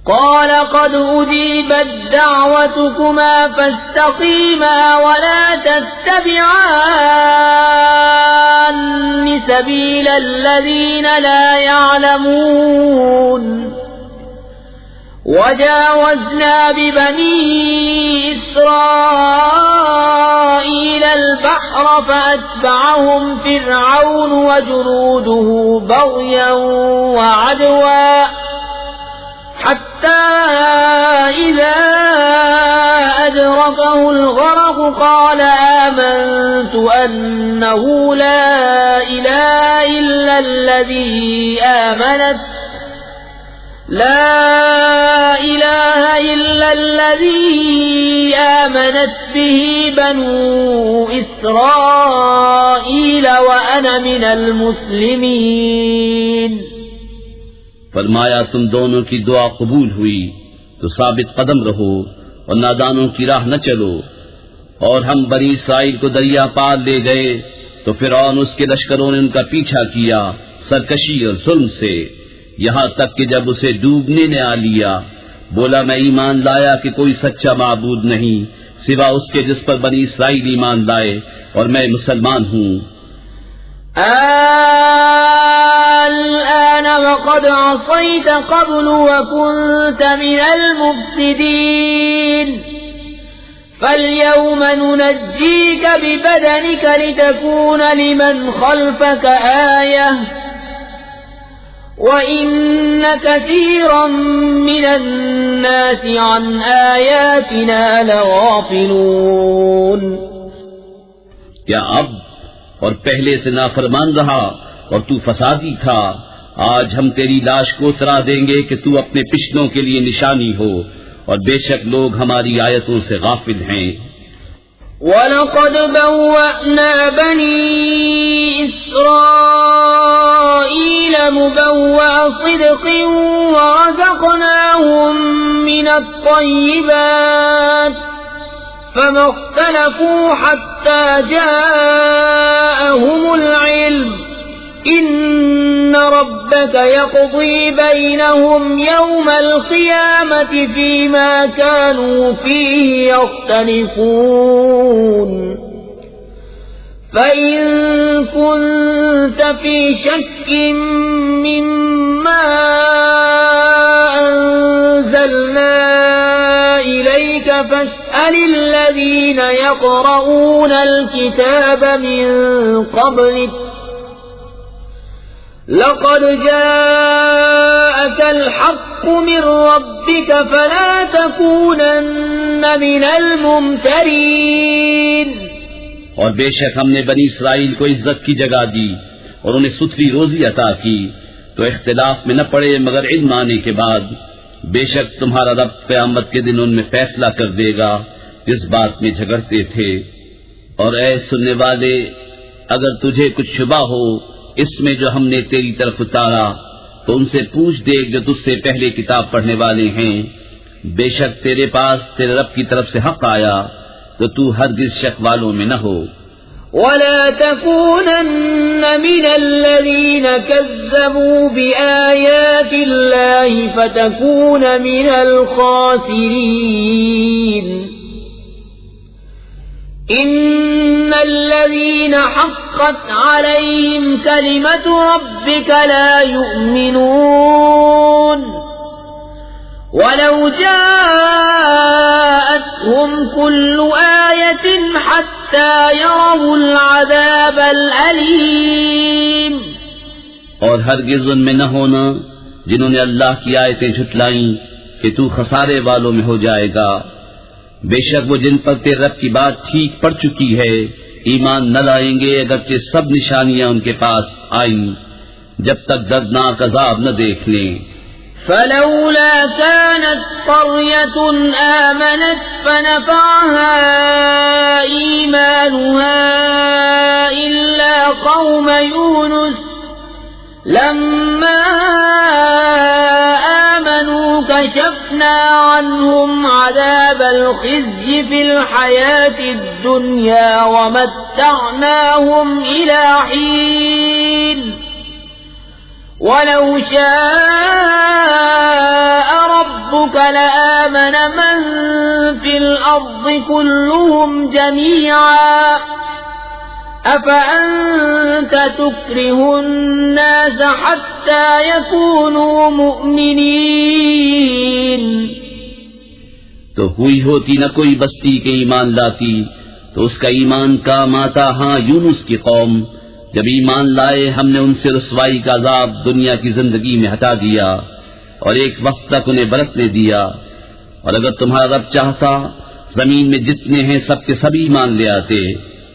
[SPEAKER 1] قال قد أجيبت دعوتكما فاستقيما ولا تتبعان سبيل الذين لا يعلمون. وجاوزنا ببني إسرائيل البحر فأتبعهم فرعون وجنوده بغيا وعدوا حتى إذا أدركه الغرق قال آمنت أنه لا إله إلا الذي لا إله إلا الذي آمنت به بنو إسرائيل وأنا من المسلمين.
[SPEAKER 2] فرمایا تم دونوں کی دعا قبول ہوئی تو ثابت قدم رہو اور نادانوں کی راہ نہ چلو. اور ہم بنی اسرائیل کو دریا پار لے گئے تو فرعون اس کے لشکروں نے ان کا پیچھا کیا سرکشی اور ظلم سے، یہاں تک کہ جب اسے ڈوبنے نے آ لیا بولا میں ایمان لایا کہ کوئی سچا معبود نہیں سوا اس کے جس پر بنی اسرائیل ایمان لائے اور میں مسلمان ہوں.
[SPEAKER 1] الآن وقد عصيت قبل وكنت من المفسدين فاليوم ننجيك ببدنك لتكون لمن خلفك آية وَإِنَّ كَثِيرًا مِّنَ النَّاسِ عَنْ آيَاتِنَا لَغَافِلُونَ.
[SPEAKER 2] کیا اب اور پہلے سے نافرمان رہا اور تو فسادی تھا؟ آج ہم تیری لاش کو اترا دیں گے کہ تو اپنے پچھلوں کے لیے نشانی ہو، اور بے شک لوگ ہماری آیتوں سے غافل ہیں.
[SPEAKER 1] وَلَقَدْ بَوَّأْنَا بَنِي إِسْرَائِيلَ مُبَوَّأَ صِدْقٍ وَرَزَقْنَاهُمْ مِنَ الطَّيِّبَاتِ فَمَا اخْتَلَفُوا حَتَّى جَاءَهُمُ الْعِلْمُ إِنَّ رَبَّكَ يَقْضِي بَيْنَهُمْ يَوْمَ الْقِيَامَةِ فِيمَا كَانُوا فِيهِ يَخْتَلِفُونَ. فَإِن كُنتَ فِي شَكٍّ مِّمَّا أَنزَلْنَا إِلَيْكَ فَاسْأَلِ الَّذِينَ يَقْرَؤُونَ الْكِتَابَ مِن قَبْلِكَ لقد جاءك الحق من ربك فلا تكونن من الممترين.
[SPEAKER 2] اور بے شک ہم نے بنی اسرائیل کو عزت کی جگہ دی اور انہیں ستھری روزی عطا کی تو اختلاف میں نہ پڑے مگر علم آنے کے بعد. بے شک تمہارا رب قیامت کے دن ان میں فیصلہ کر دے گا جس بات میں جھگڑتے تھے. اور اے سننے والے اگر تجھے کچھ شبہ ہو اس میں جو ہم نے تیری طرف اتارا تو ان سے پوچھ دیکھ جو تجھ سے پہلے کتاب پڑھنے والے ہیں. بے شک تیرے پاس تیرے رب کی طرف سے حق آیا تو تو ہرگز شک والوں میں نہ ہو.
[SPEAKER 1] وَلَا تَكُونَنَّ مِنَ الَّذِينَ كَذَّبُوا بِآيَاتِ اللَّهِ فَتَكُونَ مِنَ الْخَاسِرِينَ. إِنَّ الَّذِينَ حَقَّتْ عَلَيْهِمْ كَلِمَةُ رَبِّكَ لَا يُؤْمِنُونَ وَلَوْ جَاءَتْهُمْ كُلُّ آيَةٍ حَتَّى يَرَوْا الْعَذَابَ الْأَلِيمَ.
[SPEAKER 2] اور ہرگز ان میں نہ ہونا جنہوں نے اللہ کی آیتیں جھٹلائیں کہ تو خسارے والوں میں ہو جائے گا. بے شک وہ جن پر تیرے رب کی بات ٹھیک پڑ چکی ہے ایمان نہ لائیں گے اگرچہ سب نشانیاں ان کے پاس آئیں جب تک دردناک عذاب نہ دیکھ لیں.
[SPEAKER 1] فلولا كانت قرية آمنت فنفعها إيمانها إلا قوم يونس لما آمنوا كشفنا عنهم عذاب الخزي في الحياة الدنيا ومتعناهم إلى حين ولو شاء ربك لآمن من في الأرض كلهم جميعا أفأنت تكره الناس حتى يكونوا مؤمنين.
[SPEAKER 2] تو ہوئی ہوتی نہ کوئی بستی کے ایمان لاتی تو اس کا ایمان کام آتا. ہاں یونس کی قوم جب ایمان لائے ہم نے ان سے رسوائی کا عذاب دنیا کی زندگی میں ہٹا دیا اور ایک وقت تک انہیں برتنے دیا. اور اگر تمہارا رب چاہتا زمین میں جتنے ہیں سب کے سب ایمان لے آتے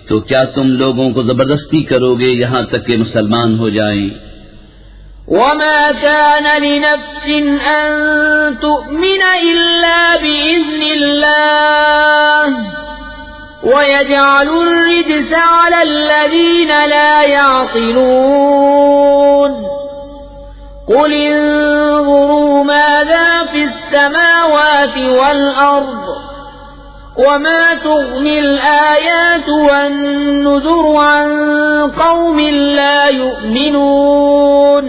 [SPEAKER 2] تو کیا تم لوگوں کو زبردستی کرو گے یہاں تک کہ مسلمان ہو جائیں؟
[SPEAKER 1] وما كان لنفس أن تؤمن إلا بإذن الله ويجعل الرجس على الذين لا يعقلون قل انظروا ماذا في السماوات والأرض وما تغني الآيات والنذر عن قوم لا يؤمنون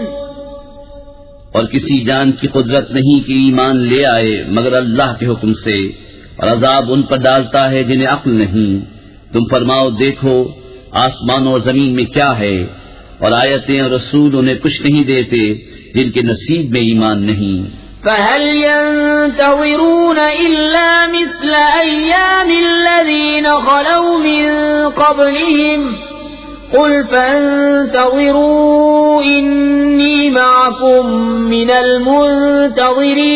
[SPEAKER 2] اور کسی جان کی قدرت نہیں کہ ایمان لے آئے مگر اللہ کے حکم سے، اور عذاب ان پر ڈالتا ہے جنہیں عقل نہیں۔ تم فرماؤ دیکھو آسمانوں اور زمین میں کیا ہے، اور آیتیں اور رسول انہیں کچھ نہیں دیتے جن کے نصیب میں ایمان نہیں۔
[SPEAKER 1] فهل ينتظرون إلا مثل أيام الذين خلوا من قبلهم قل فانتظروا إني معكم من المنتظرين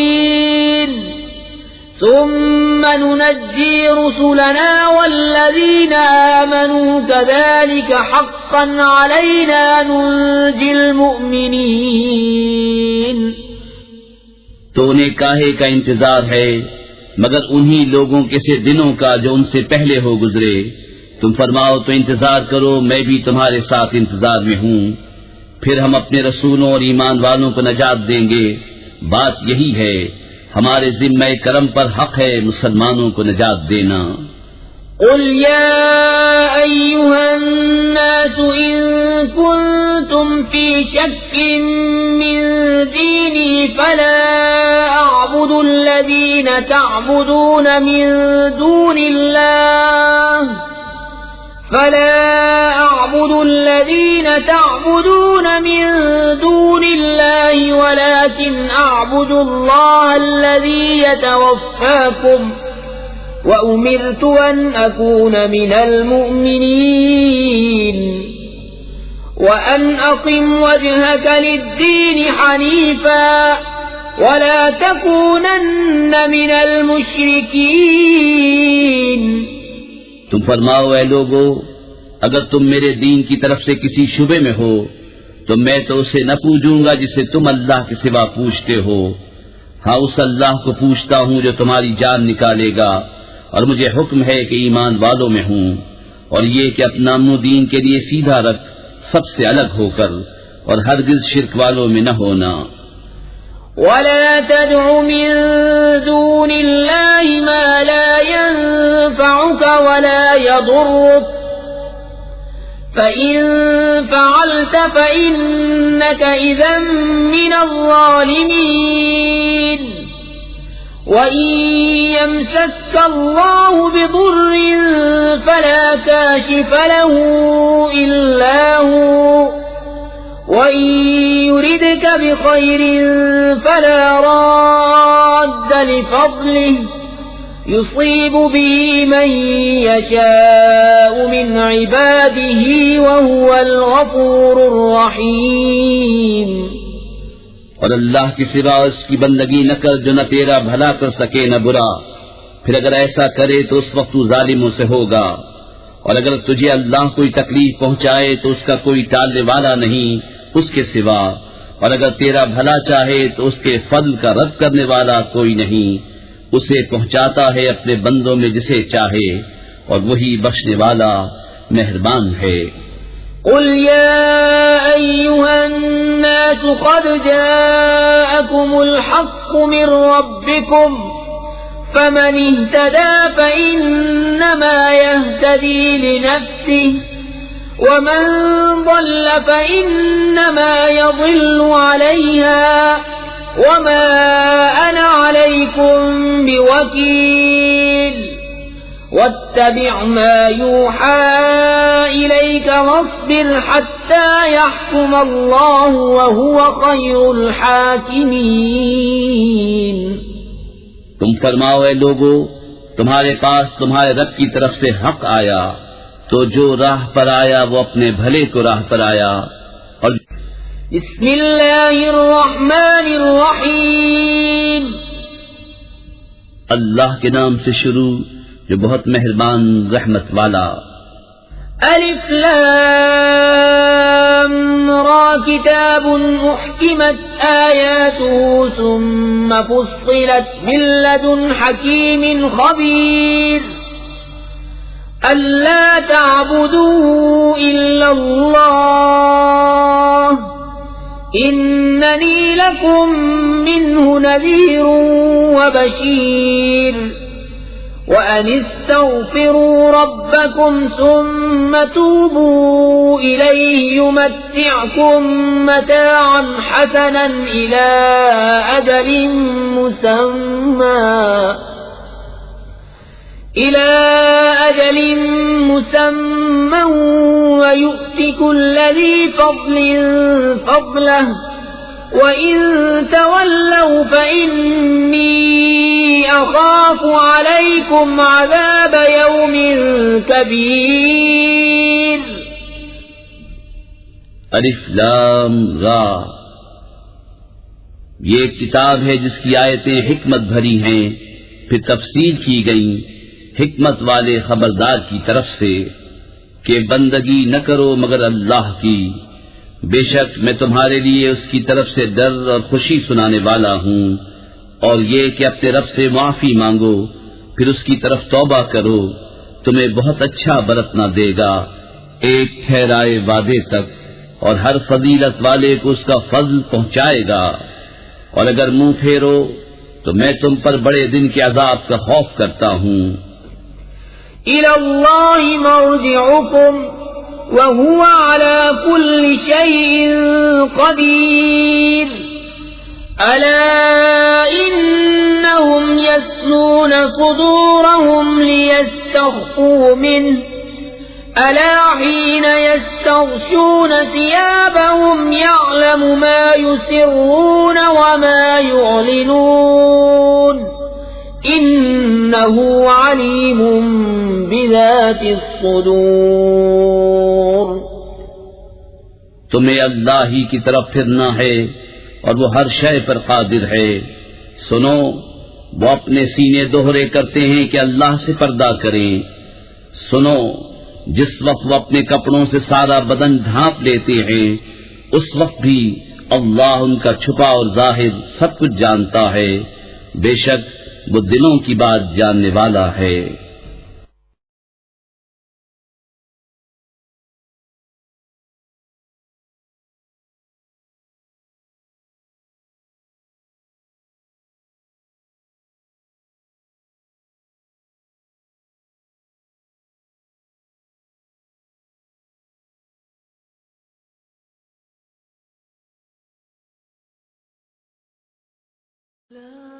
[SPEAKER 1] ثم ننجي رسلنا والذين آمنوا كذلك حقا علينا ننجي المؤمنين۔
[SPEAKER 2] تو انہیں کاہے کا انتظار ہے مگر انہی لوگوں کے سے دنوں کا جو ان سے پہلے ہو گزرے۔ تم فرماؤ تو انتظار کرو، میں بھی تمہارے ساتھ انتظار میں ہوں، پھر ہم اپنے رسولوں اور ایمان والوں کو نجات دیں گے۔ بات یہی ہے، ہمارے ذمہ کرم پر حق ہے مسلمانوں کو نجات دینا۔
[SPEAKER 1] قل يا أيها الناس إن كنتم في شك من ديني فلا أعبد الذين تعبدون من دون الله ولكن أعبد الله الذي يتوفاكم وأمرت أن أكون من المؤمنين وأن أقم وجهك للدين حنيفا ولا تكونن من المشركين۔
[SPEAKER 2] تم فرماؤ اے لوگو، اگر تم میرے دین کی طرف سے کسی شبے میں ہو تو میں تو اسے نہ پوجوں گا جسے تم اللہ کے سوا پوجتے ہو، ہاں اس اللہ کو پوجتا ہوں جو تمہاری جان نکالے گا، اور مجھے حکم ہے کہ ایمان والوں میں ہوں، اور یہ کہ اپنا منہ دین کے لیے سیدھا رکھ سب سے الگ ہو کر، اور ہرگز شرک والوں میں نہ ہونا۔
[SPEAKER 1] ولا تدع من دون الله ما لا ينفعك ولا يضرك فإن فعلت فإنك إذا من الظالمين۔ وإن يمسسك الله بضر فلا كاشف له إلا هو وإن يردك بخير فلا راد لفضله يصيب به من يشاء من عباده وهو الغفور الرحيم۔
[SPEAKER 2] اور اللہ کے سوا اس کی بندگی نہ کر جو نہ تیرا بھلا کر سکے نہ برا، پھر اگر ایسا کرے تو اس وقت تو ظالموں سے ہوگا، اور اگر تجھے اللہ کوئی تکلیف پہنچائے تو اس کا کوئی ٹالنے والا نہیں اس کے سوا، اور اگر تیرا بھلا چاہے تو اس کے فضل کا رد کرنے والا کوئی نہیں، اسے پہنچاتا ہے اپنے بندوں میں جسے چاہے، اور وہی بخشنے والا مہربان ہے۔
[SPEAKER 1] قل يا أيها الناس قد جاءكم الحق من ربكم فمن اهتدى فإنما يهتدي لنفسه ومن ضل فإنما يضل عليها وما أنا عليكم بوكيل واتبع ما يوحى إليك واصبر حتى يحكم الله وهو خير الحاكمين۔
[SPEAKER 2] تم فرماؤ اے لوگو، تمہارے پاس تمہارے رب کی طرف سے حق آیا تو جو راہ پر آیا وہ اپنے بھلے کو راہ پر آیا، اور
[SPEAKER 1] بسم اللہ الرحمن الرحیم،
[SPEAKER 2] اللہ کے نام سے شروع جو بہت مہربان رحمت والا۔
[SPEAKER 1] الف لام را كتاب أحكمت آياته ثم فصلت من لدن حكيم خبير ألا تعبدوا إلا الله إنني لكم منه نذير وبشير وأن استغفروا ربكم ثم توبوا إليه يمتعكم متاعا حسنا إلى أجل مسمى ويؤت كل ذي فضل فضله وإن تولوا فإني أخاف عليكم عذاب يوم كبير
[SPEAKER 2] الف لام را، یہ ایک کتاب ہے جس کی آیتیں حکمت بھری ہیں، پھر تفصیل کی گئیں حکمت والے خبردار کی طرف سے کہ بندگی نہ کرو مگر اللہ کی، بے شک میں تمہارے لیے اس کی طرف سے ڈر اور خوشی سنانے والا ہوں، اور یہ کہ اپنے رب سے معافی مانگو پھر اس کی طرف توبہ کرو، تمہیں بہت اچھا برتنا دے گا ایک ٹھہرائے وعدے تک، اور ہر فضیلت والے کو اس کا فضل پہنچائے گا، اور اگر منہ پھیرو تو میں تم پر بڑے دن کے عذاب کا خوف کرتا ہوں۔
[SPEAKER 1] إلى الله مرجعكم وهو على كل شيء قدير ألا إنهم يثنون صدورهم ليستخفوا منه ألا حين يستغشون ثيابهم يعلم ما يسرون وما يعلنون إنه عليم بذات الصدور۔
[SPEAKER 2] تمہیں اللہ ہی کی طرف پھرنا ہے اور وہ ہر شے پر قادر ہے۔ سنو، وہ اپنے سینے دوہرے کرتے ہیں کہ اللہ سے پردہ کریں۔ سنو، جس وقت وہ اپنے کپڑوں سے سارا بدن ڈھانپ لیتے ہیں اس وقت بھی اللہ ان کا چھپا اور ظاہر سب کچھ جانتا ہے، بے شک وہ دلوں کی بات جاننے والا ہے۔
[SPEAKER 3] لا